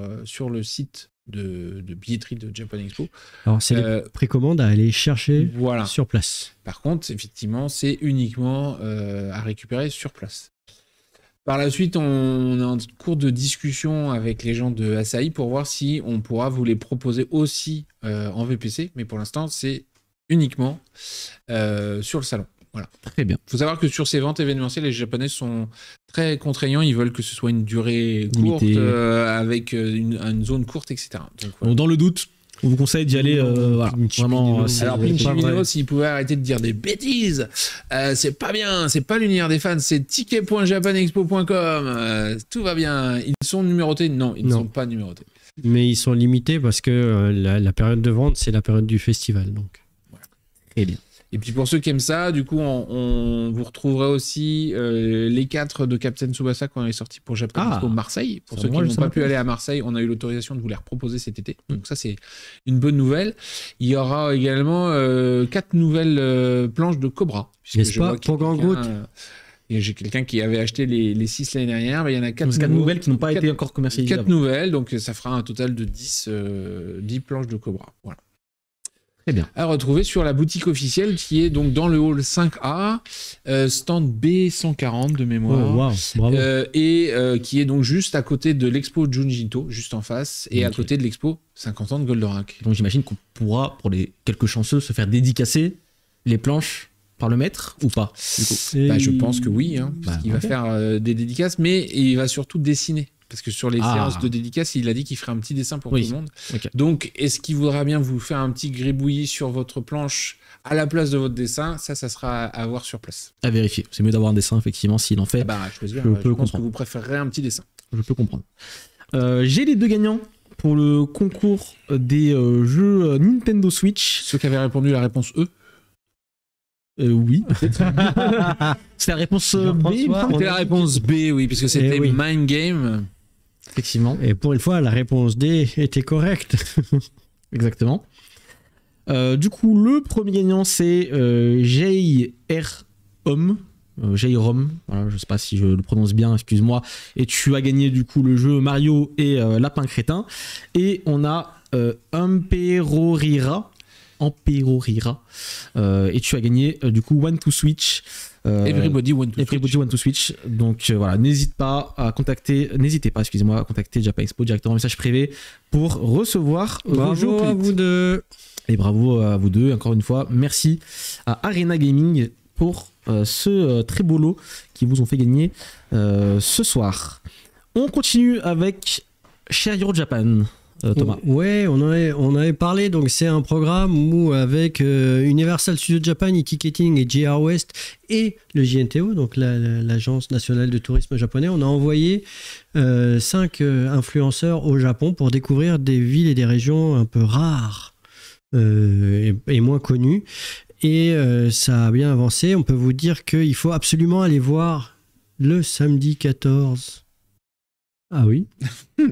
S3: le site de billetterie de Japan Expo.
S2: Alors c'est les précommandes à aller chercher sur place.
S3: Par contre, effectivement, c'est uniquement à récupérer sur place. Par la suite, on est en cours de discussion avec les gens de Asahi pour voir si on pourra vous les proposer aussi en VPC, mais pour l'instant, c'est uniquement sur le salon. Voilà.
S1: Très bien.
S3: Il faut savoir que sur ces ventes événementielles, les Japonais sont très contraignants. Ils veulent que ce soit une durée courte, avec une zone courte, etc. Donc, voilà.
S1: Donc, dans le doute, on vous conseille d'y aller. Vraiment.
S3: Alors, Pinchy Vino, s'il pouvait arrêter de dire des bêtises, c'est pas bien, c'est pas l'univers des fans, c'est ticket.japanexpo.com. Tout va bien. Ils sont numérotés? Non, ils ne sont pas numérotés.
S2: Mais ils sont limités parce que la période de vente, c'est la période du festival. Donc.
S3: Voilà. Très bien. Et puis pour ceux qui aiment ça, du coup, on vous retrouverez aussi les 4 de Captain Tsubasa quand on est sorti pour Japan Expo Marseille. Pour ceux qui n'ont pas pu aller à Marseille, on a eu l'autorisation de vous les reproposer cet été. Donc ça, c'est une bonne nouvelle. Il y aura également 4 nouvelles planches de Cobra.
S2: N'est-ce pas, pour Gangout?
S3: J'ai quelqu'un qui avait acheté les 6 l'année dernière, mais il y en a 4
S1: nouvelles qui n'ont pas été encore commercialisées.
S3: 4 nouvelles, donc ça fera un total de 10 planches de Cobra. Voilà.
S1: Très bien.
S3: À retrouver sur la boutique officielle qui est donc dans le hall 5A, stand B140 de mémoire.
S2: Oh, wow, bravo.
S3: Et qui est donc juste à côté de l'expo Junjito, juste en face, et à côté de l'expo 50 ans de Goldorak.
S1: Donc j'imagine qu'on pourra, pour les quelques chanceux, se faire dédicacer les planches par le maître ou pas, du coup.
S3: Je pense que oui, parce qu'il va faire des dédicaces, mais il va surtout dessiner. Parce que sur les séances de dédicaces, il a dit qu'il ferait un petit dessin pour tout le monde. Okay. Donc, est-ce qu'il voudra bien vous faire un petit gribouillis sur votre planche à la place de votre dessin? Ça sera à voir sur place.
S1: À vérifier. C'est mieux d'avoir un dessin, effectivement, s'il en fait.
S3: Je pense que vous préférerez un petit dessin.
S1: Je peux comprendre. J'ai les 2 gagnants pour le concours des jeux Nintendo Switch.
S3: Ceux qui avaient répondu la réponse E.
S1: Oui, peut-être. C'est la réponse B.
S3: C'était la réponse B, oui, puisque c'était Mind Game.
S1: Effectivement.
S2: Et pour une fois, la réponse D était correcte.
S1: Exactement. Du coup, le premier gagnant, c'est J.R.Hom. J.R.Hom. Voilà, je ne sais pas si je le prononce bien, excuse-moi. Et tu as gagné du coup le jeu Mario et Lapin Crétin. Et on a Emperorira. Et tu as gagné du coup One to Switch.
S3: Everybody Want
S1: to Switch. Donc voilà, n'hésitez pas à contacter Japan Expo directement en message privé pour recevoir vos jeux.
S2: Bravo à vous deux.
S1: Et bravo à vous deux. Encore une fois, merci à Arena Gaming pour ce très beau lot qui vous ont fait gagner ce soir. On continue avec Share Your Japan. Thomas.
S2: Ouais, on avait parlé, donc c'est un programme où avec Universal Studios Japan, e-ticketing et JR West et le JNTO, donc l'agence nationale de tourisme japonais, on a envoyé 5 influenceurs au Japon pour découvrir des villes et des régions un peu rares et moins connues. Et ça a bien avancé. On peut vous dire qu'il faut absolument aller voir le samedi 14 Ah oui.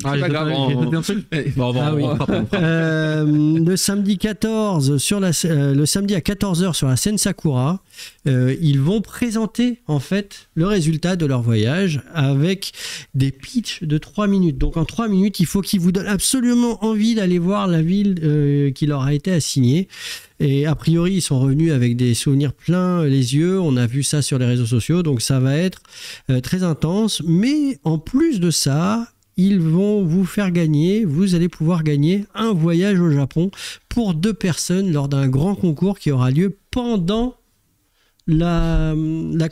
S3: Ah,
S1: j'ai
S3: grave,
S1: noté un truc. Bon,
S2: Ah oui.
S1: on fera.
S2: Le samedi 14 le samedi à 14h sur la scène Sakura, ils vont présenter en fait le résultat de leur voyage avec des pitchs de 3 minutes. Donc en 3 minutes, il faut qu'ils vous donnent absolument envie d'aller voir la ville qui leur a été assignée. Et a priori, ils sont revenus avec des souvenirs plein les yeux. On a vu ça sur les réseaux sociaux, donc ça va être très intense. Mais en plus de ça, ils vont vous faire gagner, vous allez pouvoir gagner un voyage au Japon pour 2 personnes lors d'un grand concours qui aura lieu pendant la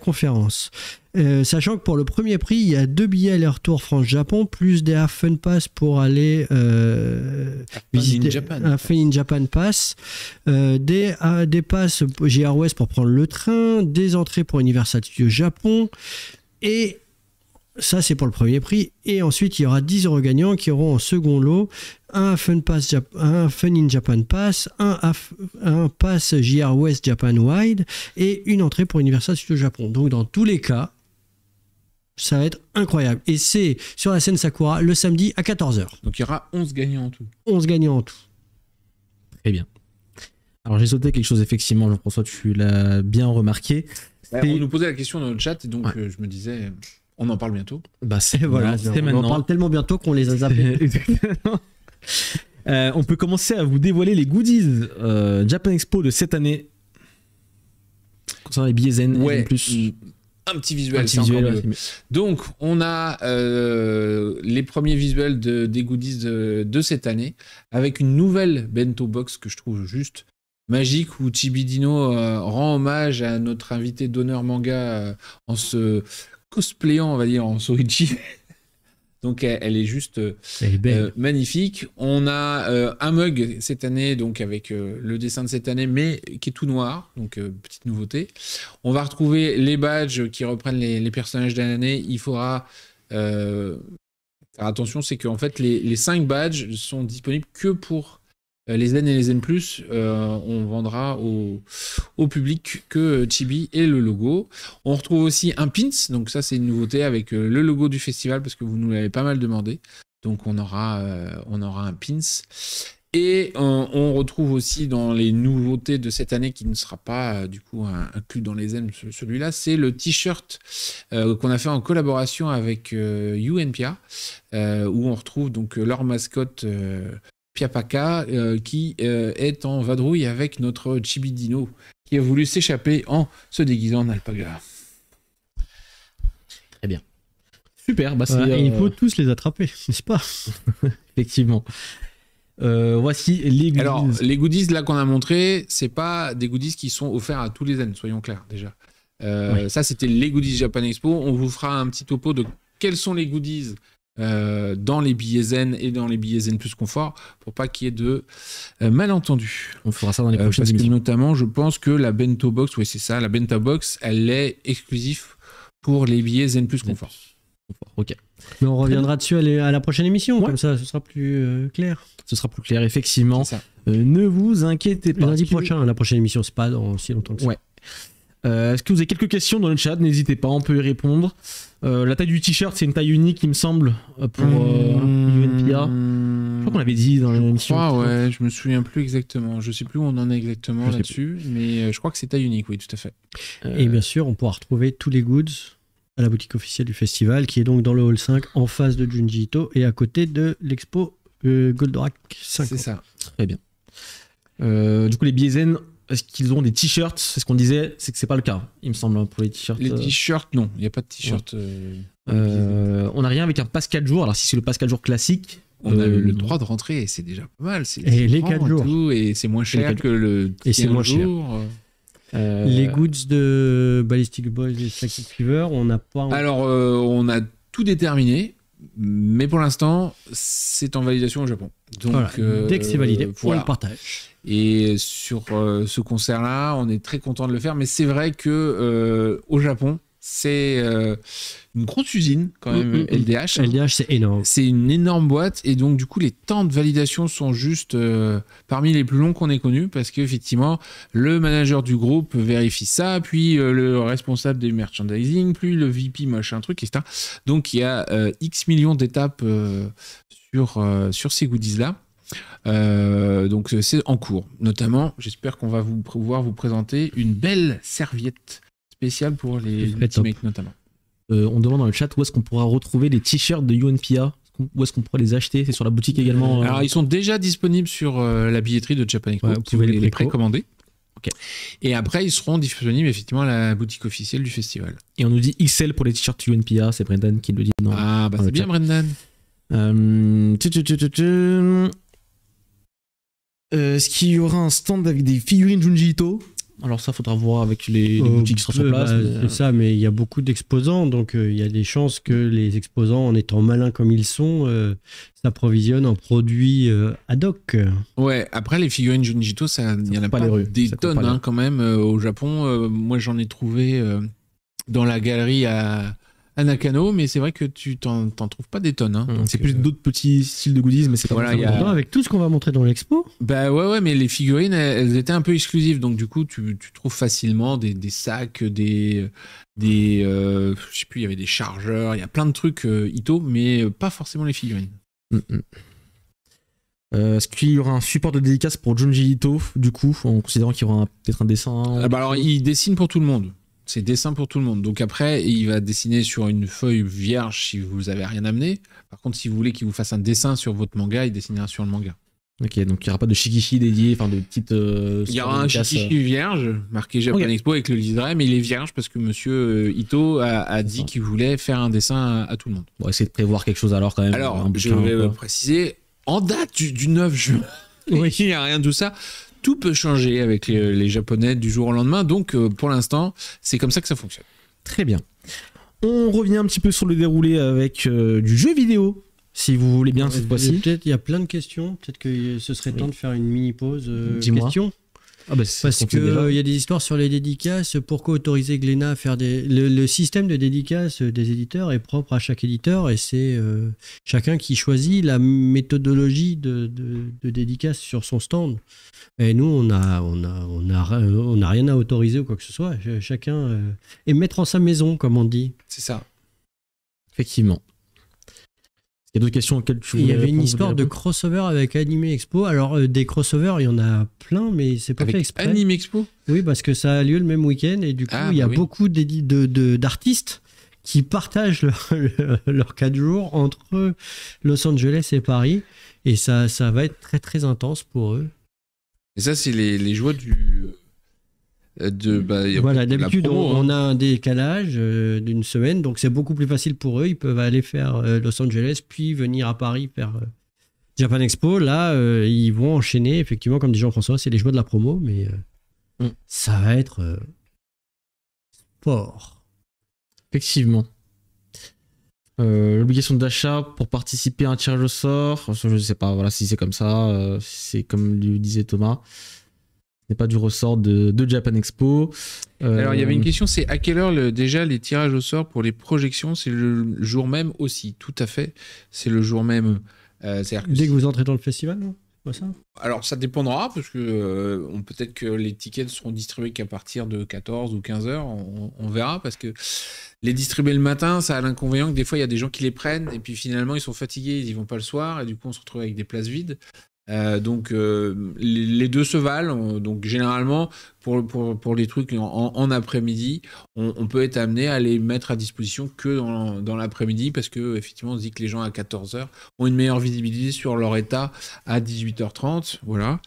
S2: conférence. Sachant que pour le premier prix, il y a 2 billets aller-retour France-Japon, plus des Half Fun Pass pour aller visiter un Fun in Japan Pass, des passes JR West pour prendre le train, des entrées pour Universal Studios Japon, et ça c'est pour le premier prix. Et ensuite il y aura 10 euros gagnants qui auront en second lot un Fun in Japan Pass, un Pass JR West Japan Wide et une entrée pour Universal Studios Japon. Donc dans tous les cas, ça va être incroyable. Et c'est sur la scène Sakura le samedi à 14h.
S3: Donc il y aura 11 gagnants en tout.
S2: 11 gagnants en tout.
S1: Très bien. Alors j'ai sauté quelque chose, effectivement, Jean-François, tu l'as bien remarqué.
S3: On nous posait la question dans le chat, et donc je me disais, on en parle bientôt.
S1: Bah c'est
S2: Voilà,
S1: maintenant.
S2: on en parle tellement bientôt qu'on les a zappés.
S1: Exactement. On peut commencer à vous dévoiler les goodies Japan Expo de cette année concernant les billets zen et plus.
S3: Un petit visuel,
S1: c'est encore mieux.
S3: Donc, on a les premiers visuels des goodies de cette année, avec une nouvelle bento box que je trouve juste magique, où Chibi Dino rend hommage à notre invité d'honneur manga en se cosplayant, on va dire, en Soichi. Donc elle est juste magnifique. On a un mug cette année, donc avec le dessin de cette année, mais qui est tout noir, donc petite nouveauté. On va retrouver les badges qui reprennent les personnages de l'année. Il faudra faire attention, c'est qu'en fait les 5 badges sont disponibles que pour les Zen et les Zen+. On vendra au public que Chibi et le logo. On retrouve aussi un pins, donc ça c'est une nouveauté avec le logo du festival, parce que vous nous l'avez pas mal demandé. Donc on aura un pins. Et on retrouve aussi dans les nouveautés de cette année, qui ne sera pas du coup inclus dans les Zen, celui-là, c'est le t-shirt qu'on a fait en collaboration avec UNPIA, où on retrouve donc leur mascotte Piapaka, qui est en vadrouille avec notre Chibi Dino, qui a voulu s'échapper en se déguisant en alpaga.
S1: Très bien. Super. Bah
S2: et il faut tous les attraper, n'est-ce pas?
S1: Effectivement. Voici les goodies.
S3: Alors, les goodies là qu'on a montré, c'est pas des goodies qui sont offerts à tous les Zen, soyons clairs déjà. Ça, c'était les goodies Japan Expo. On vous fera un petit topo de quels sont les goodies dans les billets Zen et dans les billets Zen plus confort, pour pas qu'il y ait de malentendus.
S1: On fera ça dans les prochaines
S3: parce
S1: émissions.
S3: que notamment, je pense que la bento box, oui c'est ça, la bento box, elle est exclusive pour les billets Zen plus confort.
S1: Ok.
S2: Mais on reviendra dessus à la prochaine émission, comme ça ce sera plus clair.
S1: Ce sera plus clair, effectivement. Ne vous inquiétez pas.
S2: Lundi prochain, la prochaine émission, c'est pas dans si longtemps que ça.
S1: Ouais. Est-ce que vous avez quelques questions dans le chat? N'hésitez pas, on peut y répondre. La taille du t-shirt, c'est une taille unique, il me semble, pour UNPIA. Je crois qu'on l'avait dit dans l'émission.
S3: Ouais, je me souviens plus exactement. Je sais plus où on en est exactement là-dessus, mais je crois que c'est taille unique, oui, tout à fait.
S2: Et bien sûr, on pourra retrouver tous les goods à la boutique officielle du festival, qui est donc dans le hall 5, en face de Junji Ito et à côté de l'expo Goldorak 5.
S3: C'est ça.
S1: Très bien. Du coup, les billets Zen, est-ce qu'ils ont des t-shirts? C'est ce qu'on disait, c'est que c'est pas le cas, il me semble, pour les t-shirts.
S3: Les t-shirts, non, il n'y a pas de t-shirt.
S1: On n'a rien avec un pass 4 jours. Alors, si c'est le pass 4 jours classique,
S3: on a le droit de rentrer, et c'est déjà pas mal.
S2: Et les 4 jours.
S3: Tout, et c'est moins cher que le.
S2: Et c'est moins cher. Les goods de Ballistic Boys et Psychic Fever, on n'a pas.
S3: Alors, on a tout déterminé, mais pour l'instant, c'est en validation au Japon. Donc,
S2: voilà. Dès que c'est validé, on le partage.
S3: Et sur ce concert-là, on est très content de le faire, mais c'est vrai que au Japon, C'est une grosse usine quand même, LDH.
S2: LDH, c'est énorme.
S3: C'est une énorme boîte et donc du coup les temps de validation sont juste parmi les plus longs qu'on ait connus parce qu'effectivement le manager du groupe vérifie ça, puis le responsable des merchandising, puis le VP machin truc, etc. Donc il y a X millions d'étapes sur ces goodies-là. Donc c'est en cours. Notamment, j'espère qu'on va pouvoir vous présenter une belle serviette spéciale pour les teammates notamment.
S1: On demande dans le chat où est-ce qu'on pourra retrouver les t-shirts de UNPA, où est-ce qu'on pourra les acheter, c'est sur la boutique également.
S3: Alors ils sont déjà disponibles sur la billetterie de Japan Expo,
S2: vous pouvez
S3: les précommander.
S1: Okay.
S3: Et après ils seront disponibles effectivement à la boutique officielle du festival.
S1: Et on nous dit XL pour les t-shirts UNPA, c'est Brendan qui le dit. Non,
S3: ah bah c'est bien Brendan.
S1: Est-ce qu'il y aura un stand avec des figurines Junji Ito? Alors ça, faudra voir avec les boutiques qui seront sur place.
S2: C'est ça, mais il y a beaucoup d'exposants, donc il y a des chances que les exposants, en étant malins comme ils sont, s'approvisionnent en produits ad hoc.
S3: Ouais, après les figurines Junji Ito, il y en a pas des tonnes quand même au Japon. Moi, j'en ai trouvé dans la galerie à Nakano, mais c'est vrai que tu t'en trouves pas des tonnes. Hein.
S1: C'est plus d'autres petits styles de goodies, mais c'est pas
S2: voilà, avec tout ce qu'on va montrer dans l'expo.
S3: Bah ouais, mais les figurines, elles étaient un peu exclusives, donc du coup, tu trouves facilement des sacs, je sais plus, il y avait des chargeurs, il y a plein de trucs Ito, mais pas forcément les figurines.
S1: Est-ce qu'il y aura un support de dédicace pour Junji Ito, du coup, en considérant qu'il y aura peut-être un dessin
S3: alors, il dessine pour tout le monde. C'est dessin pour tout le monde. Donc après, il va dessiner sur une feuille vierge si vous avez rien amené. Par contre, si vous voulez qu'il vous fasse un dessin sur votre manga, il dessinera sur le manga.
S1: Ok, donc il n'y aura pas de shikishi dédié, enfin de petites...
S3: il y aura un shikishi vierge, marqué Japan Expo avec le liseré, mais il est vierge parce que monsieur Ito a dit qu'il voulait faire un dessin à tout le monde.
S1: Bon, essayer de prévoir quelque chose alors quand même.
S3: Alors, je vais préciser, en date du 9 juin, il n'y a rien de tout ça. Tout peut changer avec les Japonais du jour au lendemain, donc pour l'instant, c'est comme ça que ça fonctionne.
S1: Très bien. On revient un petit peu sur le déroulé avec du jeu vidéo, si vous voulez bien cette fois-ci.
S2: Peut-être il y a plein de questions, peut-être que ce serait temps de faire une mini-pause questions. Parce qu'il y a des histoires sur les dédicaces. Pourquoi autoriser Glénat à faire le système de dédicace des éditeurs est propre à chaque éditeur et c'est chacun qui choisit la méthodologie de dédicace sur son stand. Et nous, on a rien à autoriser ou quoi que ce soit. Chacun est maître en sa maison, comme on dit.
S3: C'est ça.
S1: Effectivement. Il y a d'autres questions auxquelles tu voulais
S2: répondre? Il y avait une histoire de crossover avec Anime Expo. Alors, des crossovers, il y en a plein, mais c'est pas fait exprès.
S3: Anime Expo?
S2: Oui, parce que ça a lieu le même week-end et du coup, il y a beaucoup d'artistes qui partagent leurs 4 jours entre Los Angeles et Paris. Et ça va être très, très intense pour eux.
S3: Et ça, c'est les joies
S2: voilà, d'habitude on a un décalage d'une semaine, donc c'est beaucoup plus facile pour eux. Ils peuvent aller faire Los Angeles, puis venir à Paris faire Japan Expo. Là, ils vont enchaîner, effectivement, comme dit Jean-François, c'est les joies de la promo, mais ça va être fort.
S1: Effectivement. L'obligation d'achat pour participer à un tirage au sort, je ne sais pas, voilà, si c'est comme ça, c'est comme le disait Thomas. Ce n'est pas du ressort de Japan Expo.
S3: Alors, il y avait une question, c'est à quelle heure déjà les tirages au sort pour les projections? C'est le jour même aussi, tout à fait. C'est le jour même.
S2: Dès que vous entrez dans le festival, non? Ça
S3: alors, ça dépendra, parce que peut-être que les tickets seront distribués qu'à partir de 14 ou 15 heures. On verra, parce que les distribuer le matin, ça a l'inconvénient que des fois, il y a des gens qui les prennent, et puis finalement, ils sont fatigués, ils n'y vont pas le soir, et du coup, on se retrouve avec des places vides. Donc les deux se valent. Donc généralement pour les trucs en après-midi, on peut être amené à les mettre à disposition que dans l'après-midi parce que effectivement on se dit que les gens à 14h ont une meilleure visibilité sur leur état à 18h30. Voilà.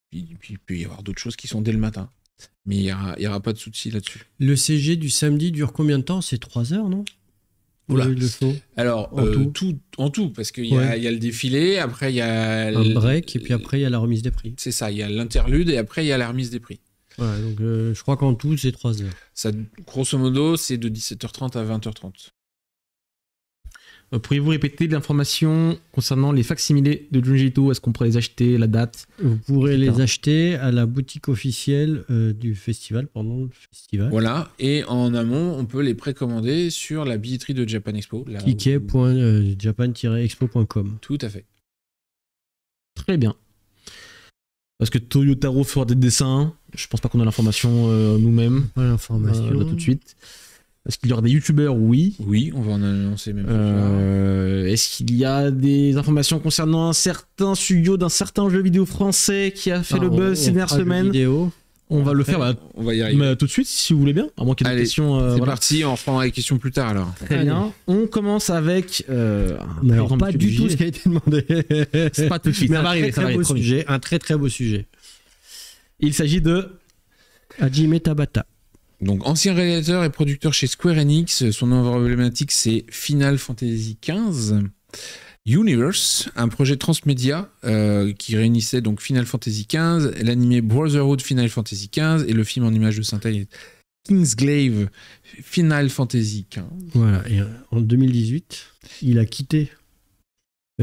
S3: Puis il peut y avoir d'autres choses qui sont dès le matin. Mais il y aura pas de souci là-dessus.
S2: Le CG du samedi dure combien de temps? C'est 3 heures, non? Le show.
S3: Alors, en tout, parce qu'il y a le défilé, après il y a...
S2: un break, et puis après il y a la remise des prix.
S3: C'est ça, il y a l'interlude, et après il y a la remise des prix.
S2: Ouais, donc je crois qu'en tout, c'est 3 heures.
S3: Ça, grosso modo, c'est de 17h30 à 20h30.
S1: Pourriez-vous répéter de l'information concernant les facsimilés de Junji Ito? Est-ce qu'on pourrait les acheter, la date?
S2: Vous pourrez les acheter à la boutique officielle du festival, pendant le festival.
S3: Voilà, et en amont, on peut les précommander sur la billetterie de Japan Expo.
S2: Ticket.japan-expo.com.
S3: Tout à fait.
S1: Très bien. Parce que Toyotaro fera des dessins. Je pense pas qu'on a l'information nous-mêmes.
S2: Pas l'information.
S1: Là tout de suite. Est-ce qu'il y aura des youtubeurs? Oui.
S3: Oui, on va en annoncer même.
S1: Est-ce qu'il y a des informations concernant un certain studio d'un certain jeu vidéo français qui a fait le buzz ces dernières semaines? On va le faire
S3: on va y arriver.
S1: tout de suite si vous voulez bien. À moins qu'il y ait des questions.
S3: C'est parti, on reprendra les questions plus tard alors.
S1: Très bien. On commence avec.
S2: alors, pas du tout ce qui a été demandé.
S1: C'est pas tout de suite.
S2: Mais
S1: ça va arriver.
S2: un très très beau sujet.
S1: Il s'agit de
S2: Hajime Tabata.
S3: Donc, ancien réalisateur et producteur chez Square Enix, son nom emblématique c'est Final Fantasy XV Universe, un projet transmédia qui réunissait donc Final Fantasy XV, l'animé Brotherhood Final Fantasy XV et le film en images de synthèse Kingsglaive Final Fantasy XV.
S2: Voilà, et en 2018, il a quitté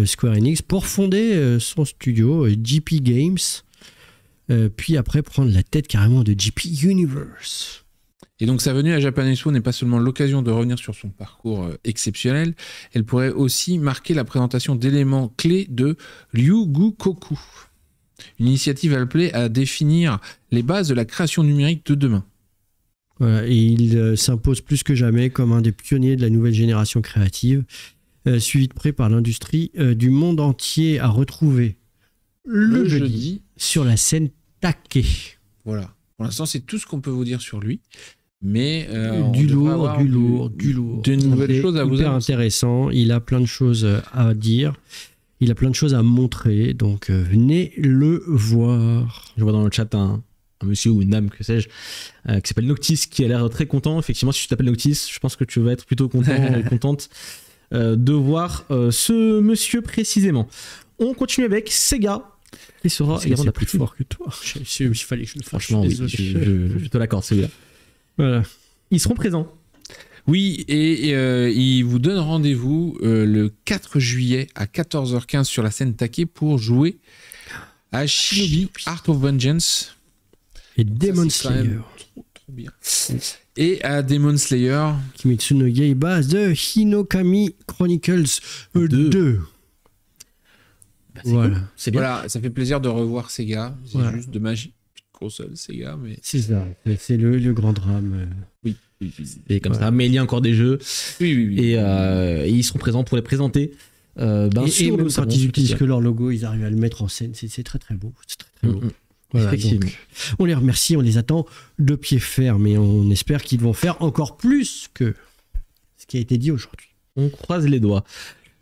S2: Square Enix pour fonder son studio JP Games, puis après prendre la tête carrément de JP Universe.
S3: Et donc sa venue à Japan Expo n'est pas seulement l'occasion de revenir sur son parcours exceptionnel, elle pourrait aussi marquer la présentation d'éléments clés de Ryugukoku, une initiative appelée à définir les bases de la création numérique de demain.
S2: Voilà, et il s'impose plus que jamais comme un des pionniers de la nouvelle génération créative, suivi de près par l'industrie du monde entier à retrouver le jeudi sur la scène Take.
S3: Voilà, pour l'instant c'est tout ce qu'on peut vous dire sur lui. Mais
S2: du lourd.
S3: De nouvelles choses à vous
S2: hyper intéressant. Il a plein de choses à dire. Il a plein de choses à montrer. Donc venez le voir.
S1: Je vois dans le chat un monsieur ou une dame, que sais-je, qui s'appelle Noctis, qui a l'air très content. Effectivement, si tu t'appelles Noctis, je pense que tu vas être plutôt content et contente de voir ce monsieur précisément. On continue avec Sega. Qui sera
S2: également plus fort que toi. Il fallait que je le fasse.
S1: Franchement, oui, je te l'accorde, celui-là.
S2: Voilà.
S1: Ils seront présents.
S3: Oui, et ils vous donnent rendez-vous le 4 juillet à 14h15 sur la scène Take pour jouer à Shinobi Art of Vengeance.
S2: Et Demon Slayer.
S3: Trop bien. Et à Demon Slayer.
S2: Kimetsu no Yaiba The Hinokami Chronicles 2.
S1: Bah,
S2: voilà.
S1: Cool. C'est bien.
S3: Voilà, ça fait plaisir de revoir Sega. C'est juste dommage. Console Sega, mais
S2: c'est ça, c'est le grand drame.
S3: Oui.
S1: Et comme ça, mais il y a encore des jeux.
S3: Oui.
S1: Et ils seront présents pour les présenter.
S2: Et même quand ils utilisent que leur logo, ils arrivent à le mettre en scène. C'est très très beau. C'est très beau. Voilà, donc, on les remercie, on les attend de pied ferme et on espère qu'ils vont faire encore plus que ce qui a été dit aujourd'hui.
S1: On croise les doigts.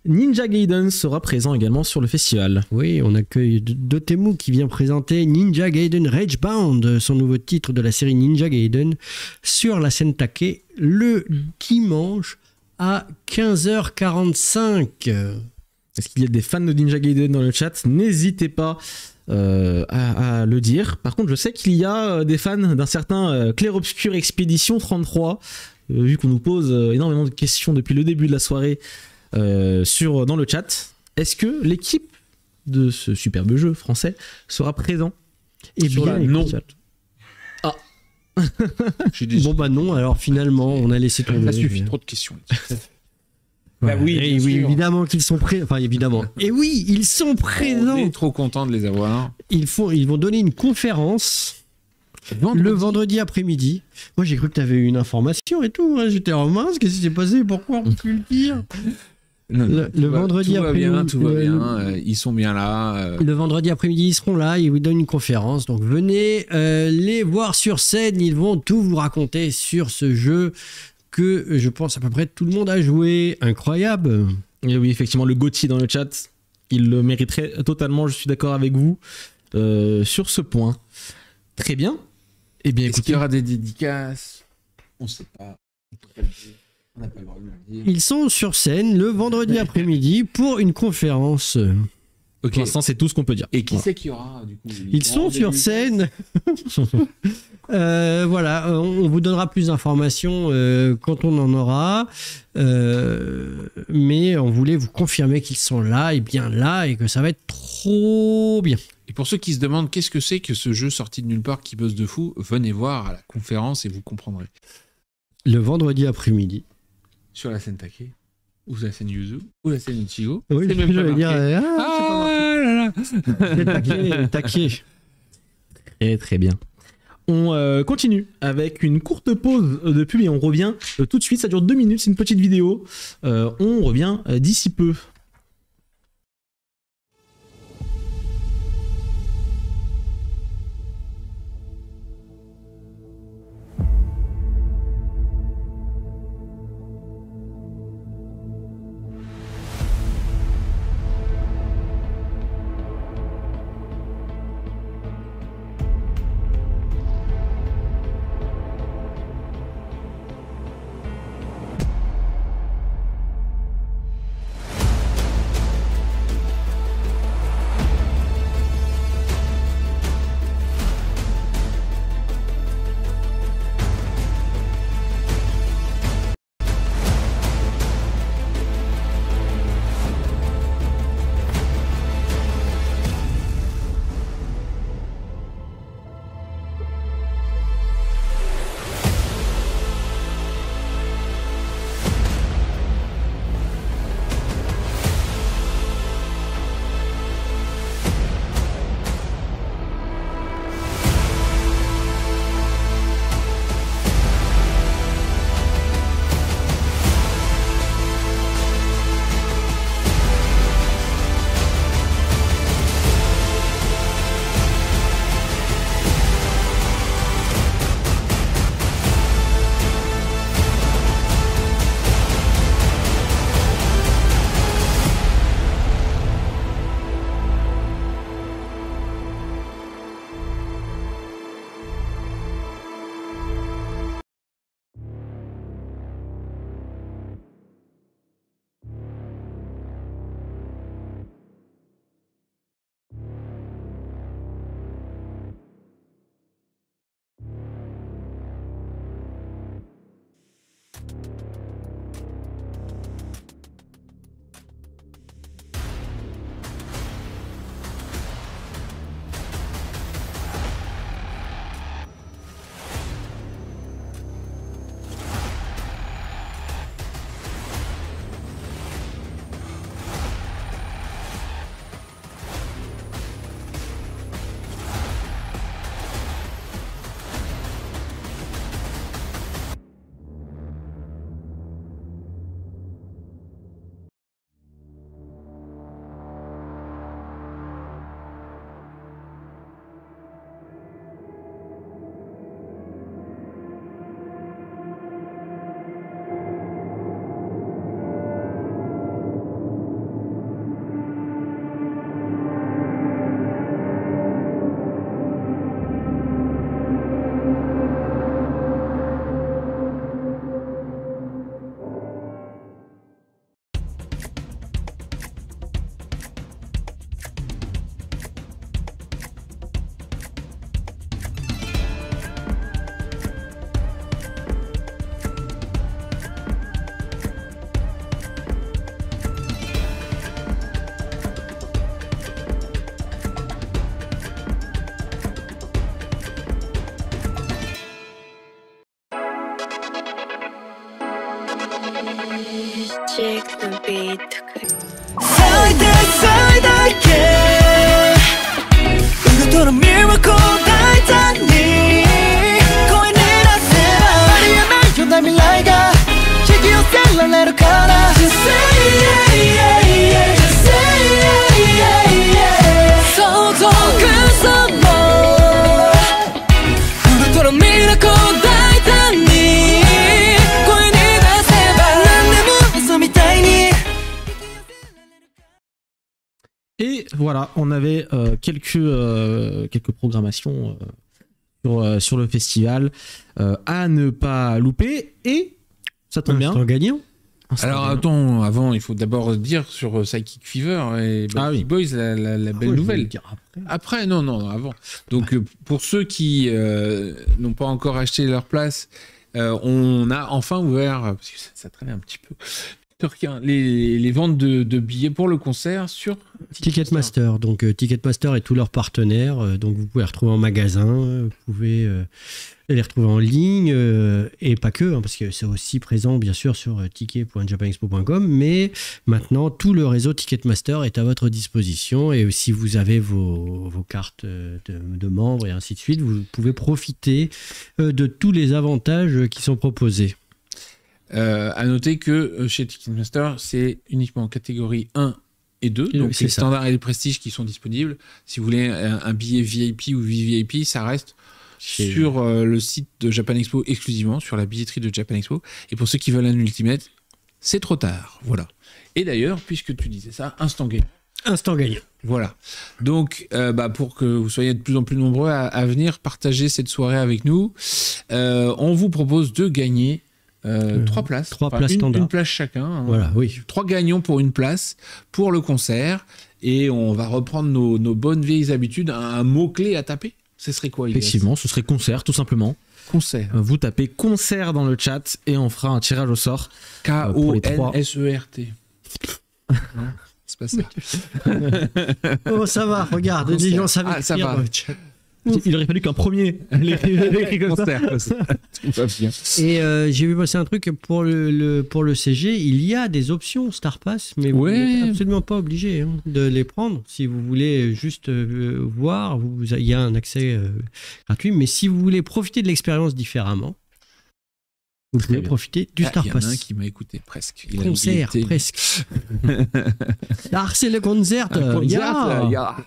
S1: Ninja Gaiden sera présent également sur le festival.
S2: Oui, on accueille Dotemu qui vient présenter Ninja Gaiden Ragebound, son nouveau titre de la série Ninja Gaiden, sur la scène Take le dimanche à 15h45.
S1: Est-ce qu'il y a des fans de Ninja Gaiden dans le chat? N'hésitez pas à le dire. Par contre, je sais qu'il y a des fans d'un certain Clair-Obscur Expédition 33, vu qu'on nous pose énormément de questions depuis le début de la soirée dans le chat. Est-ce que l'équipe de ce superbe jeu français sera présent?
S2: Eh bien,
S3: non.
S1: Ah.
S2: Bon bah non, alors finalement on a laissé tomber.
S3: Ça suffit, trop de questions.
S2: Bah oui, évidemment qu'ils sont présents. Enfin évidemment. Et oui, ils sont présents.
S3: On est trop content de les avoir.
S2: Ils vont donner une conférence le vendredi après-midi. Moi j'ai cru que tu avais eu une information et tout. J'étais en mince, qu'est-ce qui s'est passé? Pourquoi on peut le dire? Le vendredi après-midi,
S3: tout va bien, ils sont bien là.
S2: Le vendredi après-midi, ils seront là, ils vous donnent une conférence. Donc venez les voir sur scène, ils vont tout vous raconter sur ce jeu que je pense à peu près tout le monde a joué. Incroyable.
S1: Et oui, effectivement, le Gauthier dans le chat, il le mériterait totalement, je suis d'accord avec vous sur ce point. Très bien. Eh bien,
S3: Est-ce qu'il y aura des dédicaces? On ne sait pas. On n'a pas le droit de le dire.
S2: Ils sont sur scène le vendredi après-midi pour une conférence.
S1: Okay. Pour l'instant, c'est tout ce qu'on peut dire.
S3: Et qui c'est qu'il y aura du coup?
S2: Ils sont sur scène. Voilà, on vous donnera plus d'informations quand on en aura. mais on voulait vous confirmer qu'ils sont là et bien là et que ça va être trop bien.
S3: Et pour ceux qui se demandent qu'est-ce que c'est que ce jeu sorti de nulle part qui buzz de fou, venez voir à la conférence et vous comprendrez.
S2: Le vendredi après-midi.
S3: Sur la scène Take, ou la scène Yuzu, ou la scène Ichigo.
S2: Oui,
S3: c'est même pas marqué.
S2: dire.
S3: Là là.
S2: C'est taqué.
S1: Très très bien. On continue avec une courte pause de pub et on revient tout de suite. Ça dure 2 minutes, c'est une petite vidéo. On revient d'ici peu.
S7: Check the beat.
S8: 最大最大限ウルトラミラクル大胆に声に出せばありえないような未来が引き寄せられるから Just say yeah, yeah, yeah. Just say yeah, yeah, yeah. 想像くさもウルトラミラクル大胆に声に出せば何でも嘘みたいに
S1: Et voilà, on avait quelques programmations sur le festival à ne pas louper. Et ça tombe bien.
S2: Un gagnant.
S3: Alors attends, avant, il faut d'abord dire sur Psychic Fever et Big Boys la belle nouvelle. Après, non, avant. Donc pour ceux qui n'ont pas encore acheté leur place, on a enfin ouvert, parce que ça traînait un petit peu, les ventes de billets pour le concert sur
S2: Ticketmaster. Donc Ticketmaster et tous leurs partenaires. Donc vous pouvez les retrouver en magasin, vous pouvez les retrouver en ligne et pas que, parce que c'est aussi présent bien sûr sur ticket.japanexpo.com. Mais maintenant tout le réseau Ticketmaster est à votre disposition et si vous avez vos cartes de membres et ainsi de suite, vous pouvez profiter de tous les avantages qui sont proposés.
S3: À noter que chez Ticketmaster, c'est uniquement catégorie 1 et 2, donc c'est les standards et les prestiges qui sont disponibles. Si vous voulez un billet VIP ou VVIP, ça reste sur le site de Japan Expo exclusivement, sur la billetterie de Japan Expo. Et pour ceux qui veulent un Ultimate, c'est trop tard. Voilà. Et d'ailleurs, puisque tu disais ça, instant gagnant.
S2: Instant gagnant.
S3: Voilà. Donc, pour que vous soyez de plus en plus nombreux à venir partager cette soirée avec nous, on vous propose de gagner 3 places.
S2: 3 places standard.
S3: Une place chacun. Hein.
S2: Voilà, oui.
S3: 3 gagnants pour une place pour le concert. Et on va reprendre nos bonnes vieilles habitudes. Un mot-clé à taper, ce serait quoi, Elias?
S1: Effectivement, ce serait concert, tout simplement.
S3: Concert.
S1: Vous tapez concert dans le chat et on fera un tirage au sort.
S3: K-O-N-S-E-R-T. Non, c'est pas ça.
S2: Oh, ça va, regarde, les gens savent écrire
S3: ça va.
S2: dans le chat.
S1: Il aurait fallu qu'un premier l'écrit comme ça.
S3: Tout va bien.
S2: Et j'ai vu passer un truc pour le CG, il y a des options Star Pass, mais vous n'êtes absolument pas obligé de les prendre. Si vous voulez juste voir, il y a un accès gratuit, mais si vous voulez profiter de l'expérience différemment, vous pouvez profiter du Star Pass.
S3: Il y en a un qui m'a écouté presque. Il
S2: concert, presque. C'est le concert.
S3: Ya.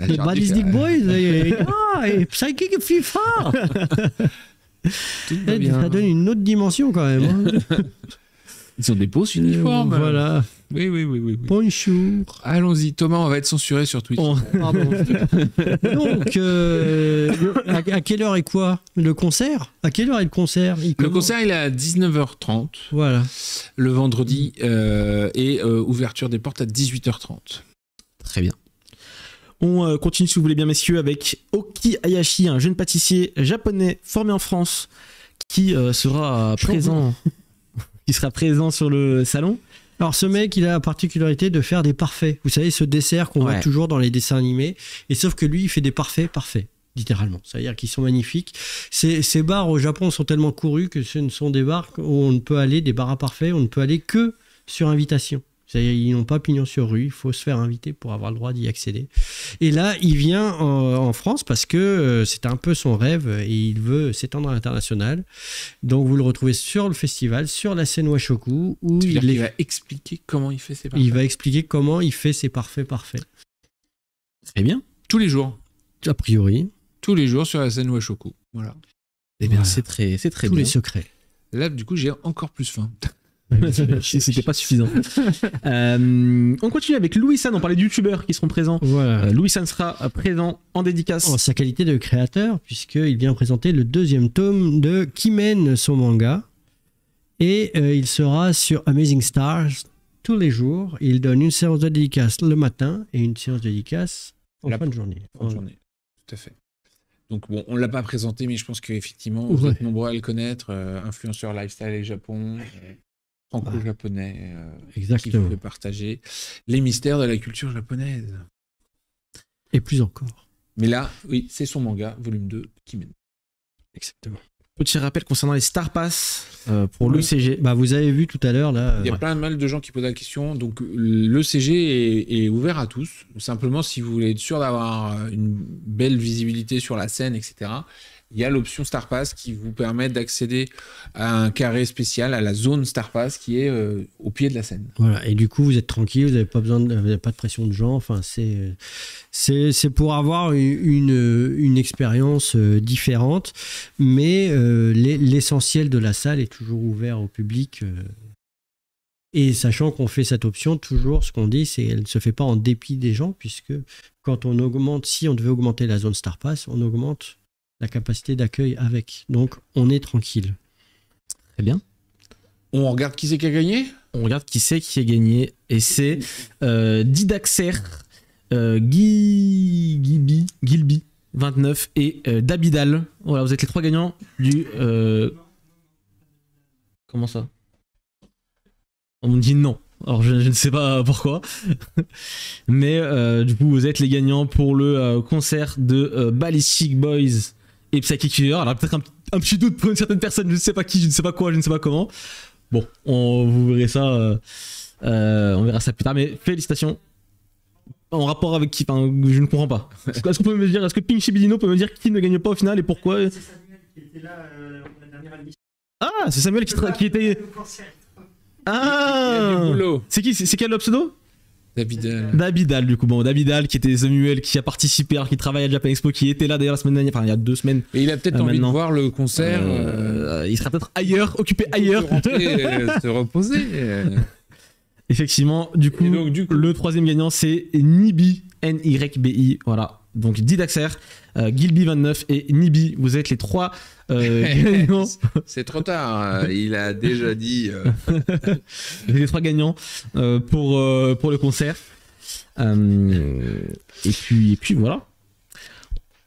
S2: Les Ballistic Boys et Psychic FIFA. Ça donne une autre dimension quand même.
S3: Ils ont des beaux uniformes.
S2: Voilà.
S3: Oui.
S2: Bonjour.
S3: Allons-y, Thomas, on va être censuré sur Twitch.
S2: Pardon. Donc, à quelle heure est quoi le concert? À quelle heure est le concert?
S3: Le concert, il est à 19h30.
S2: Voilà.
S3: Le vendredi et ouverture des portes à 18h30.
S1: Très bien. On continue, si vous voulez bien, messieurs, avec Oki Hayashi, un jeune pâtissier japonais formé en France qui sera présent sur le salon.
S2: Alors ce mec, il a la particularité de faire des parfaits. Vous savez, ce dessert qu'on voit toujours dans les dessins animés. Et sauf que lui, il fait des parfaits, littéralement. C'est-à-dire qu'ils sont magnifiques. Ces bars au Japon sont tellement courus que ce ne sont des bars où on ne peut aller, des bars à parfaits, on ne peut aller que sur invitation. C'est-à-dire ils n'ont pas pignon sur rue, il faut se faire inviter pour avoir le droit d'y accéder. Et là, il vient en France parce que c'est un peu son rêve et il veut s'étendre à l'international. Donc vous le retrouvez sur le festival, sur la scène Washoku, où
S3: il va expliquer comment il fait ses parfaits.
S2: Il va expliquer comment il fait ses parfaits.
S1: Très bien.
S3: Tous les jours.
S2: A priori.
S3: Tous les jours sur la scène Washoku. Voilà.
S1: Eh bien, c'est très bien.
S2: Tous les secrets.
S3: Là, du coup, j'ai encore plus faim.
S1: C'était pas suffisant. On continue avec Louis-San. On parlait de youtubeurs qui seront présents.
S2: Voilà.
S1: Louis-San sera présent en dédicace.
S2: En sa qualité de créateur, puisqu'il vient présenter le 2e tome de Kimen, son manga. Et il sera sur Amazing Stars tous les jours. Il donne une séance de dédicace le matin et une séance de dédicace en fin de journée.
S3: Tout à fait. Donc bon, on ne l'a pas présenté, mais je pense qu'effectivement, vous êtes nombreux à le connaître. Influenceur lifestyle et Japon. Franco-japonais qui veut partager les mystères de la culture japonaise.
S2: Et plus encore.
S3: Mais là, oui, c'est son manga, volume 2, Kimen.
S2: Exactement.
S1: Petit rappel concernant les Star Pass pour l'ECG.
S2: Vous avez vu tout à l'heure là.
S3: Il y a plein de gens qui posent la question. Donc l'ECG est ouvert à tous. Simplement, si vous voulez être sûr d'avoir une belle visibilité sur la scène, etc., il y a l'option Star Pass qui vous permet d'accéder à un carré spécial, à la zone Star Pass qui est au pied de la scène.
S2: Voilà, et du coup, vous êtes tranquille, vous n'avez pas de pression de gens. Enfin, c'est pour avoir une expérience différente, mais l'essentiel de la salle est toujours ouvert au public. Et sachant qu'on fait cette option, toujours ce qu'on dit, c'est qu'elle ne se fait pas en dépit des gens, puisque quand on augmente, si on devait augmenter la zone Star Pass, on augmente la capacité d'accueil avec. Donc, on est tranquille.
S1: Très bien.
S3: On regarde qui c'est qui a gagné?
S1: On regarde qui c'est qui a gagné. Et c'est Didaxer, Gilby, 29 et Dabidal. Voilà, vous êtes les 3 gagnants du... Comment ça? On me dit non. Alors je ne sais pas pourquoi. Mais du coup, vous êtes les gagnants pour le concert de Ballistic Boys et Psychic Fever. Alors peut-être un petit doute pour une certaine personne, je ne sais pas qui, je ne sais pas quoi, je ne sais pas comment. Bon, vous verrez ça, on verra ça plus tard. Mais félicitations. En rapport avec qui? Enfin, je ne comprends pas. Est-ce qu'on peut me dire, est-ce que Pink Chibidino peut me dire qui ne gagne pas au final et pourquoi? C'est Samuel qui était là la dernière émission. Ah, c'est Samuel qui était. Ah, c'est qui? C'est quel le pseudo? Dabidal du coup. Bon, Dabidal qui était Samuel, qui a participé, alors qui travaille à Japan Expo, qui était là d'ailleurs la semaine dernière, enfin il y a 2 semaines.
S3: Et il a peut-être envie de voir le concert.
S1: Il sera peut-être ailleurs, occupé ailleurs.
S3: Se reposer.
S1: Effectivement, du coup, le 3e gagnant c'est Nibi, N-Y-B-I, voilà. Donc Didaxer, Gilby29 et Nibi, vous êtes les 3 gagnants.
S3: C'est trop tard, il a déjà dit.
S1: Les 3 gagnants pour le concert. Et puis voilà.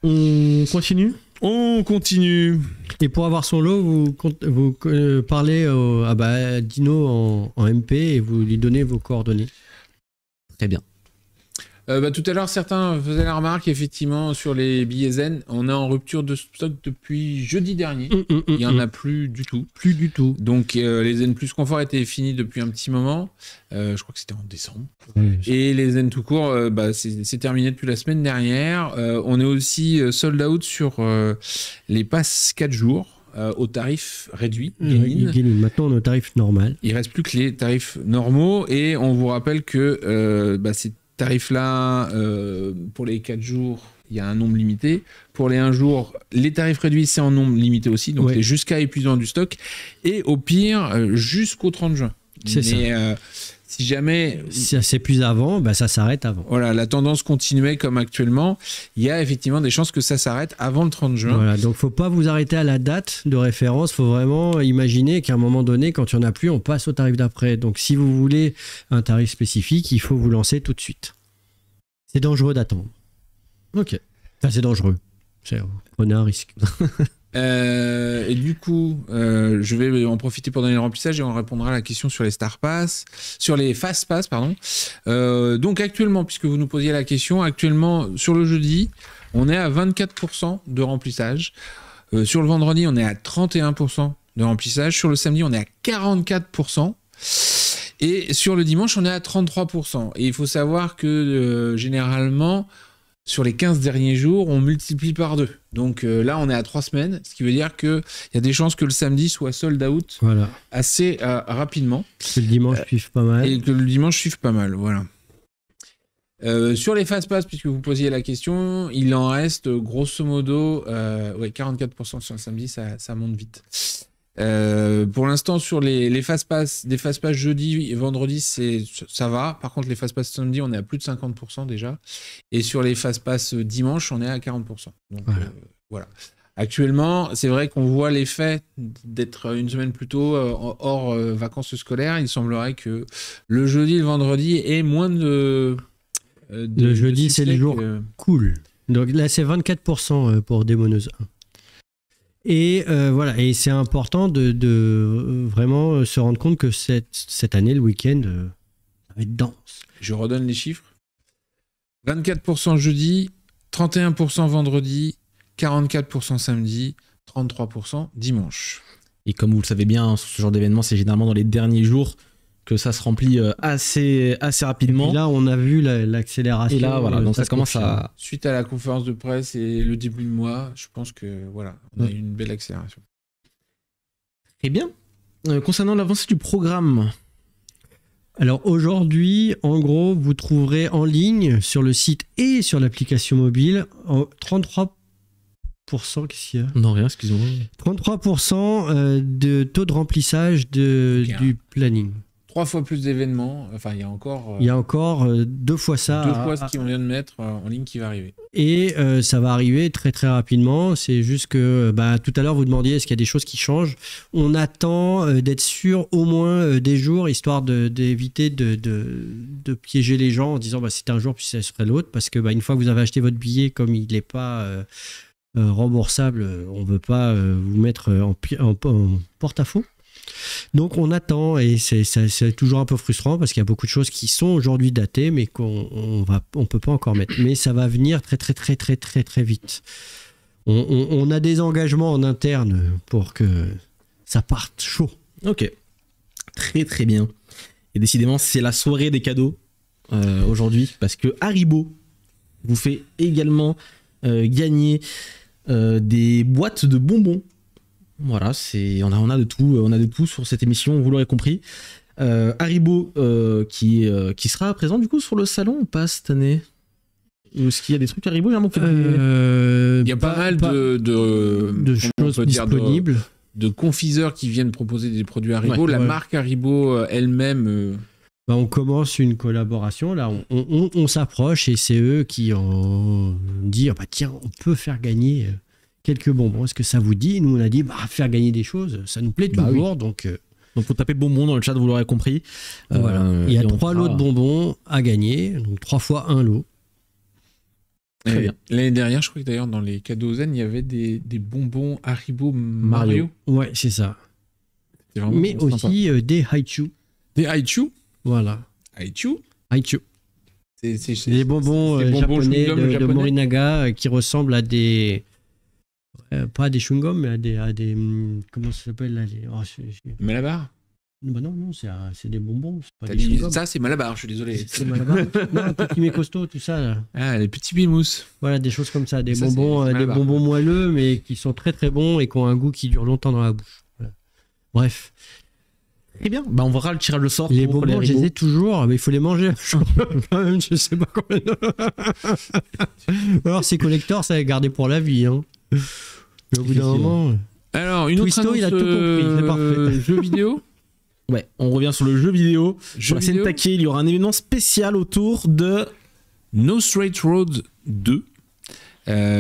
S1: On continue.
S3: On continue.
S2: Et pour avoir son lot, vous parlez à Dino en MP et vous lui donnez vos coordonnées.
S1: Très bien.
S3: Tout à l'heure, certains faisaient la remarque, effectivement, sur les billets zen, on est en rupture de stock depuis jeudi dernier. Il n'y en a plus du tout.
S2: Plus du tout.
S3: Donc, les zen plus confort étaient finis depuis un petit moment. Je crois que c'était en décembre.
S2: Oui.
S3: Et les zen tout court, c'est terminé depuis la semaine dernière. On est aussi sold out sur les passes 4 jours. Au tarif réduit.
S2: Maintenant, on est au tarif normal.
S3: Il ne reste plus que les tarifs normaux. Et on vous rappelle que ces tarifs-là, pour les 4 jours, il y a un nombre limité. Pour les 1 jour, les tarifs réduits, c'est en nombre limité aussi. Donc, c'est jusqu'à épuisement du stock. Et au pire, jusqu'au 30 juin.
S2: C'est ça.
S3: Si jamais...
S2: Si ça s'épuise avant, ça s'arrête avant.
S3: Voilà, la tendance continuait comme actuellement. Il y a effectivement des chances que ça s'arrête avant le 30 juin.
S2: Voilà, donc faut pas vous arrêter à la date de référence. Faut vraiment imaginer qu'à un moment donné, quand il n'y en a plus, on passe au tarif d'après. Donc si vous voulez un tarif spécifique, il faut vous lancer tout de suite. C'est dangereux d'attendre.
S1: Ok.
S2: Enfin, c'est dangereux. Prenez un risque.
S3: Et du coup, je vais en profiter pour donner le remplissage et on répondra à la question sur les Star Pass, sur les Fast Pass, pardon. Donc actuellement, puisque vous nous posiez la question, actuellement sur le jeudi, on est à 24% de remplissage. Sur le vendredi, on est à 31% de remplissage. Sur le samedi, on est à 44%. Et sur le dimanche, on est à 33%. Et il faut savoir que généralement, sur les 15 derniers jours, on multiplie par 2. Donc là, on est à 3 semaines, ce qui veut dire qu'il y a des chances que le samedi soit sold out assez rapidement.
S2: Que le dimanche suive pas mal.
S3: Et que le dimanche suive pas mal, voilà. Sur les Fast Pass, puisque vous posiez la question, il en reste grosso modo 44% sur le samedi, ça monte vite. Pour l'instant, sur les Fast Pass, des Fast Pass jeudi et vendredi, ça va. Par contre, les Fast Pass samedi, on est à plus de 50% déjà. Et sur les Fast Pass dimanche, on est à 40%. Donc voilà. Actuellement, c'est vrai qu'on voit l'effet d'être une semaine plus tôt hors vacances scolaires. Il semblerait que le jeudi et le vendredi aient moins de
S2: le jeudi, c'est le jour cool. Donc là, c'est 24% pour Démoneuse 1. Et voilà, et c'est important de vraiment se rendre compte que cette année, le week-end, ça va être dense.
S3: Je redonne les chiffres. 24% jeudi, 31% vendredi, 44% samedi, 33% dimanche.
S1: Et comme vous le savez bien, ce genre d'événement, c'est généralement dans les derniers jours que ça se remplit assez rapidement.
S2: Et là, on a vu l'accélération.
S1: Et là, voilà, donc ça commence à...
S3: Suite à la conférence de presse et le début du mois, je pense que voilà, on a eu une belle accélération.
S1: Très bien. Concernant l'avancée du programme.
S2: Alors aujourd'hui, en gros, vous trouverez en ligne sur le site et sur l'application mobile 33%, qu'est-ce qu'il y a ?
S1: Non, rien, excusez-moi.
S2: 33% de taux de remplissage du planning.
S3: 3 fois plus d'événements. Enfin, il y a
S2: encore 2 fois ça.
S3: 2 fois ce qu'on vient de mettre en ligne qui va arriver.
S2: Et ça va arriver très très rapidement. C'est juste que tout à l'heure, vous demandiez est-ce qu'il y a des choses qui changent. On attend d'être sûr au moins des jours, histoire d'éviter de piéger les gens en disant c'est un jour puis ça serait l'autre. Parce que une fois que vous avez acheté votre billet, comme il n'est pas remboursable, on ne veut pas vous mettre en porte-à-faux. Donc on attend et c'est toujours un peu frustrant parce qu'il y a beaucoup de choses qui sont aujourd'hui datées mais qu'on peut pas encore mettre. Mais ça va venir très très très très très très vite. On a des engagements en interne pour que ça parte chaud.
S1: Ok, très très bien. Et décidément c'est la soirée des cadeaux aujourd'hui parce que Haribo vous fait également gagner des boîtes de bonbons. Voilà, on a de tout sur cette émission, vous l'aurez compris. Haribo qui sera présent du coup sur le salon ou pas cette année? Est-ce qu'il y a des trucs Haribo?
S3: Il y a pas mal de
S2: choses disponibles.
S3: De confiseurs qui viennent proposer des produits Haribo. La marque Haribo elle-même...
S2: on commence une collaboration, là on s'approche et c'est eux qui ont dit tiens, on peut faire gagner quelques bonbons. Est-ce que ça vous dit? Nous on a dit faire gagner des choses, ça nous plaît toujours.
S1: Oui. Donc faut taper bonbons dans le chat, vous l'aurez compris.
S2: Voilà. Il y a 3 lots de bonbons à gagner, donc 3 fois un lot.
S3: Très bien. L'année dernière, je crois que d'ailleurs dans les cadeaux zen, il y avait des bonbons Haribo Mario.
S2: Ouais, c'est ça. Mais aussi des Haichu.
S3: Des Haichu?
S2: Voilà.
S3: Haichu?
S2: C'est des bonbons japonais de Morinaga qui ressemblent à des... pas à des chewing-gums, mais à des comment ça s'appelle là,
S3: Malabar?
S2: Non, c'est des bonbons.
S3: Pas des chewing-gums. Ça, c'est Malabar, je suis désolé.
S2: C'est Malabar. Non, petit mais costaud, tout ça. Là.
S3: Ah, les petits bimous.
S2: Voilà, des choses comme ça. Des bonbons moelleux, mais qui sont très très bons et qui ont un goût qui dure longtemps dans la bouche. Voilà. Bref.
S1: Très bien, on verra le tirage au sort.
S2: Les bonbons, je les ai toujours, mais il faut les manger. Quand même, je sais pas combien. Alors, ces collecteurs, ça va garder pour la vie. Hein. Mais au bout d'un moment.
S3: Alors, une autre annonce,
S2: il a tout compris, c'est parfait.
S3: Jeu vidéo.
S1: Ouais, on revient sur le jeu vidéo. Sur la scène taquée, il y aura un événement spécial autour de
S3: No Straight Road 2.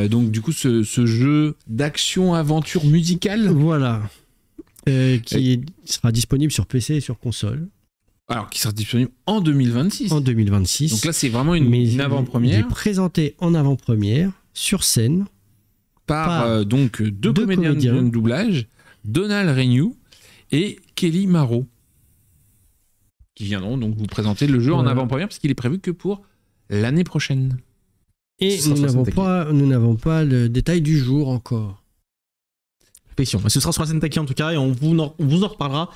S3: Donc, du coup, ce jeu d'action-aventure musicale.
S2: Voilà. Qui sera disponible sur PC et sur console.
S3: Alors, qui sera disponible en 2026.
S2: En 2026.
S3: Donc là, c'est vraiment une avant-première.
S2: Il est présenté en avant-première, sur scène.
S3: Par donc deux comédiens de doublage, Donald Renew et Kelly Marot, qui viendront donc vous présenter le jeu en avant-première, parce qu'il est prévu que pour l'année prochaine.
S2: Et nous n'avons pas le détail du jour encore.
S1: Ce sera sur la scène taquée en tout cas, et on vous en reparlera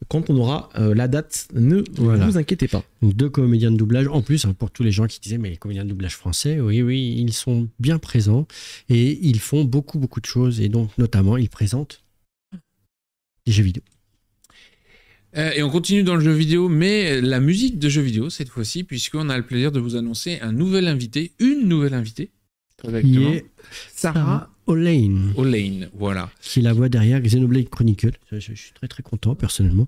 S1: quand on aura la date. Ne vous inquiétez pas.
S2: 2 comédiens de doublage en plus, pour tous les gens qui disaient mais les comédiens de doublage français, oui, ils sont bien présents et ils font beaucoup de choses, et donc notamment ils présentent des jeux vidéo.
S3: Et on continue dans le jeu vidéo, mais la musique de jeux vidéo cette fois-ci, puisqu'on a le plaisir de vous annoncer une nouvelle invitée,
S2: qui est Sarah O'Lane.
S3: Voilà.
S2: Qui est la voix derrière Xenoblade Chronicle. Je suis très très content personnellement.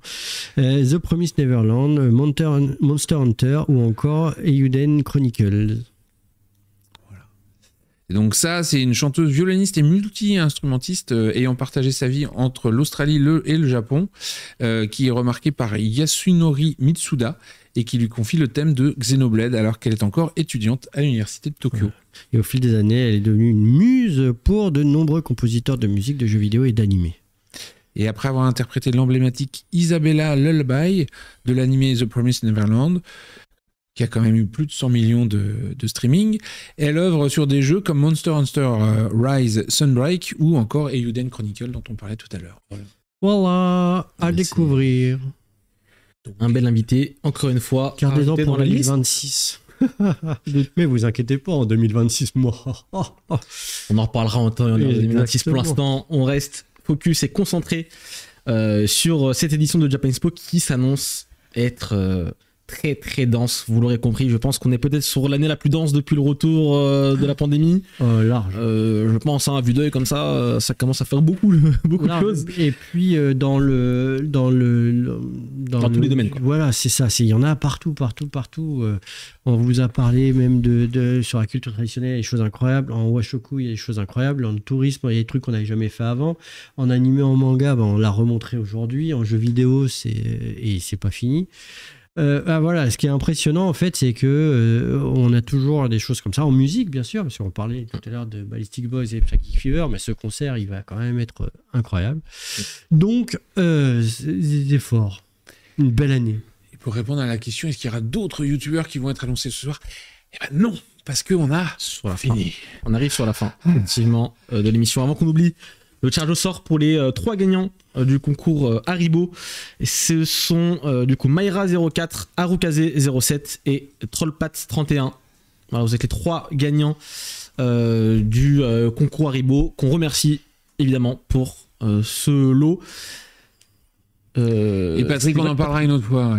S2: The Promised Neverland, Monster Hunter ou encore Eiyuden Chronicles.
S3: Voilà. Et donc ça, c'est une chanteuse violoniste et multi-instrumentiste ayant partagé sa vie entre l'Australie et le Japon, qui est remarquée par Yasunori Mitsuda et qui lui confie le thème de Xenoblade alors qu'elle est encore étudiante à l'université de Tokyo.
S2: Voilà. Et au fil des années, elle est devenue une muse pour de nombreux compositeurs de musique, de jeux vidéo et d'animés.
S3: Et après avoir interprété l'emblématique Isabella Lullaby de l'animé The Promised Neverland, qui a quand même eu plus de 100 millions de streaming, elle œuvre sur des jeux comme Monster Hunter Rise Sunbreak ou encore Eiyuden Chronicle dont on parlait tout à l'heure.
S2: Voilà, à découvrir.
S1: Donc, un bel invité, encore une fois.
S2: Gardez-en pour 2026. Mais vous inquiétez pas, en 2026, moi.
S1: On en reparlera en temps et en heure de 2026. Pour l'instant, on reste focus et concentré sur cette édition de Japan Expo qui s'annonce être très très dense. Vous l'aurez compris, je pense qu'on est peut-être sur l'année la plus dense depuis le retour de la pandémie.
S2: Large.
S1: Je pense, à vue d'œil comme ça, ça commence à faire beaucoup de choses.
S2: Et puis dans tous les
S1: domaines. Quoi.
S2: Voilà, c'est ça. Il y en a partout. On vous a parlé même sur la culture traditionnelle, il y a des choses incroyables. En washoku, il y a des choses incroyables. En tourisme, il y a des trucs qu'on n'avait jamais fait avant. En animé, en manga, on l'a remontré aujourd'hui. En jeu vidéo, c'est pas fini. Voilà, ce qui est impressionnant en fait, c'est que on a toujours des choses comme ça en musique, bien sûr, parce qu'on parlait tout à l'heure de Ballistic Boys et Psychic Fever, mais ce concert, il va quand même être incroyable. Donc, c'est fort. Une belle année.
S3: Et pour répondre à la question, est-ce qu'il y aura d'autres youtubeurs qui vont être annoncés ce soir? Eh ben non, parce qu'on a fini.
S1: On arrive sur la fin, effectivement, de l'émission. Avant qu'on oublie, le tirage au sort pour les 3 gagnants du concours Haribo. Et ce sont du coup Mayra04, Harukaze07 et Trollpat31. Voilà, vous êtes les 3 gagnants du concours Haribo, qu'on remercie évidemment pour ce lot.
S3: Et Patrick, on en parlera une autre fois.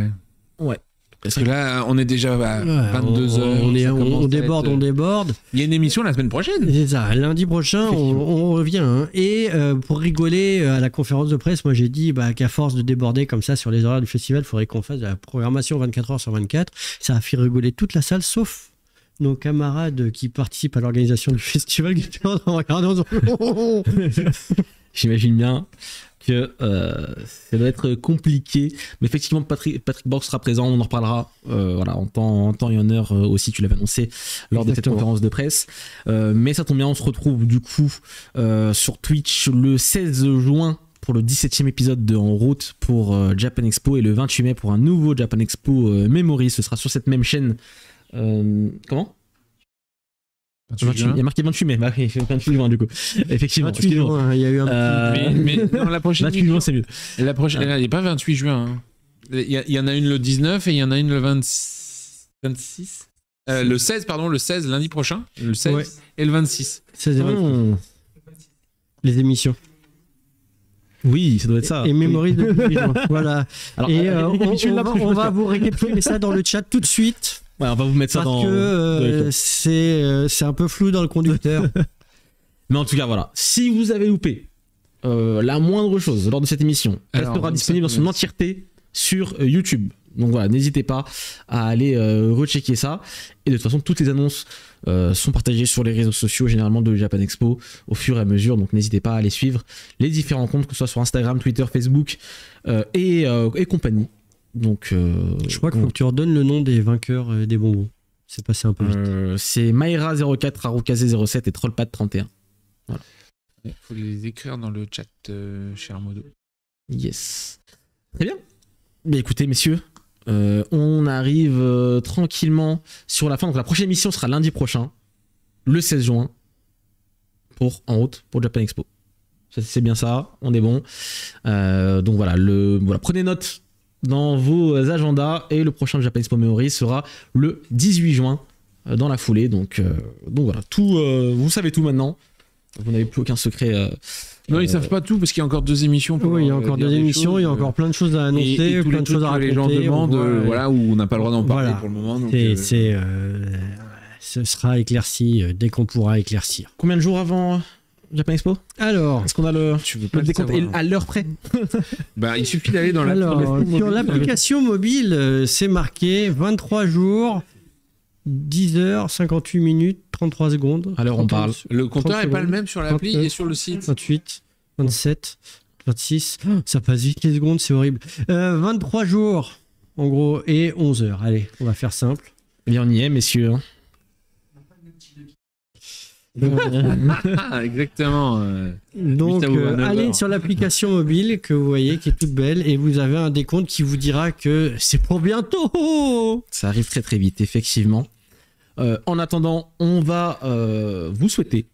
S1: Ouais.
S3: Parce que là, on est déjà à 22h.
S2: On déborde.
S3: Il y a une émission la semaine prochaine.
S2: C'est ça, lundi prochain, on revient. Hein. Et pour rigoler, à la conférence de presse, moi j'ai dit qu'à force de déborder comme ça sur les horaires du festival, il faudrait qu'on fasse de la programmation 24h sur 24. Ça a fait rigoler toute la salle, sauf nos camarades qui participent à l'organisation du festival qui étaient en regardant.
S1: J'imagine bien que ça doit être compliqué, mais effectivement Patrick Borg sera présent, on en reparlera voilà, en temps et en heure aussi, tu l'avais annoncé lors de cette conférence de presse, mais ça tombe bien, on se retrouve du coup sur Twitch le 16 juin pour le 17e épisode de En route pour Japan Expo, et le 28 mai pour un nouveau Japan Expo Memory. Ce sera sur cette même chaîne. Comment? Il y a marqué 28 mai, 28 juin du coup. Effectivement.
S2: 28 juin, il y a eu un petit...
S3: Mais non, la prochaine
S1: 28 juin, c'est mieux.
S3: La prochaine, il n'y a pas 28 juin. Hein. Il y en a une le 19 et il y en a une le 26. Le 16, pardon, le 16, lundi prochain. Le 16 et le 26.
S2: 16 et 26. Les émissions.
S1: Oui, ça doit être ça.
S2: Et Memory de 28 juin. Voilà. Alors, et on va vous récapituler ça dans le chat tout de suite.
S1: Ouais, on va vous mettre ça
S2: parce que c'est un peu flou dans le conducteur.
S1: Mais en tout cas, voilà. Si vous avez loupé la moindre chose lors de cette émission, elle sera disponible dans son entièreté sur YouTube. Donc voilà, n'hésitez pas à aller rechecker ça. Et de toute façon, toutes les annonces sont partagées sur les réseaux sociaux, généralement de Japan Expo, au fur et à mesure. Donc n'hésitez pas à aller suivre les différents comptes, que ce soit sur Instagram, Twitter, Facebook et compagnie. Donc,
S2: je crois qu'il faut que tu redonnes le nom des vainqueurs des bonbons. C'est passé un peu vite.
S1: C'est Mayra04, Harukaze07 et Trollpat31. Voilà.
S3: Il faut les écrire dans le chat, cher Modo.
S1: Yes. Très bien. Mais écoutez, messieurs, on arrive tranquillement sur la fin. Donc la prochaine émission sera lundi prochain, le 16 juin, pour En route pour Japan Expo. C'est bien ça, on est bon. Donc voilà, prenez note dans vos agendas, et le prochain Japan Expo Memory sera le 18 juin dans la foulée. Donc voilà, tout, vous savez tout maintenant. Vous n'avez plus aucun secret.
S3: Non, ils savent pas tout parce qu'il y a encore 2 émissions.
S2: Oui, il y a encore 2 émissions, il y a encore plein de choses à annoncer, plein de choses à raconter.
S3: Les gens demandent, voilà, où on n'a pas le droit d'en parler pour le moment. Donc
S2: ce sera éclairci dès qu'on pourra éclaircir.
S1: Combien de jours avant Japan Expo? Alors, est-ce qu'on a le décompte à l'heure près?
S3: Il suffit d'aller dans
S2: sur l'application mobile, c'est marqué 23 jours, 10 heures, 58 minutes, 33 secondes.
S1: Alors on parle.
S3: Le compteur n'est pas le même sur l'appli et sur le site.
S2: 28, 27, 26. Ça passe vite les secondes, c'est horrible. 23 jours, en gros, et 11 heures. Allez, on va faire simple.
S1: Eh bien, on y est, messieurs.
S3: Exactement.
S2: Donc allez sur l'application mobile que vous voyez qui est toute belle, et vous avez un décompte qui vous dira que c'est pour bientôt.
S1: Ça arrive très très vite, effectivement. En attendant, on va vous souhaiter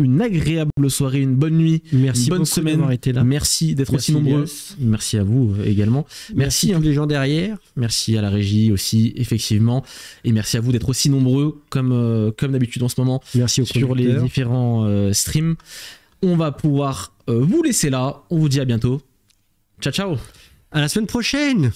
S1: une agréable soirée, une bonne nuit,
S2: merci,
S1: une bonne semaine.
S2: Été là.
S1: Merci d'être aussi nombreux. Merci à vous également.
S2: Merci à tous les gens derrière.
S1: Merci à la régie aussi, effectivement. Et merci à vous d'être aussi nombreux comme d'habitude en ce moment.
S2: Merci
S1: sur les différents streams. On va pouvoir vous laisser là. On vous dit à bientôt. Ciao, ciao.
S2: À la semaine prochaine.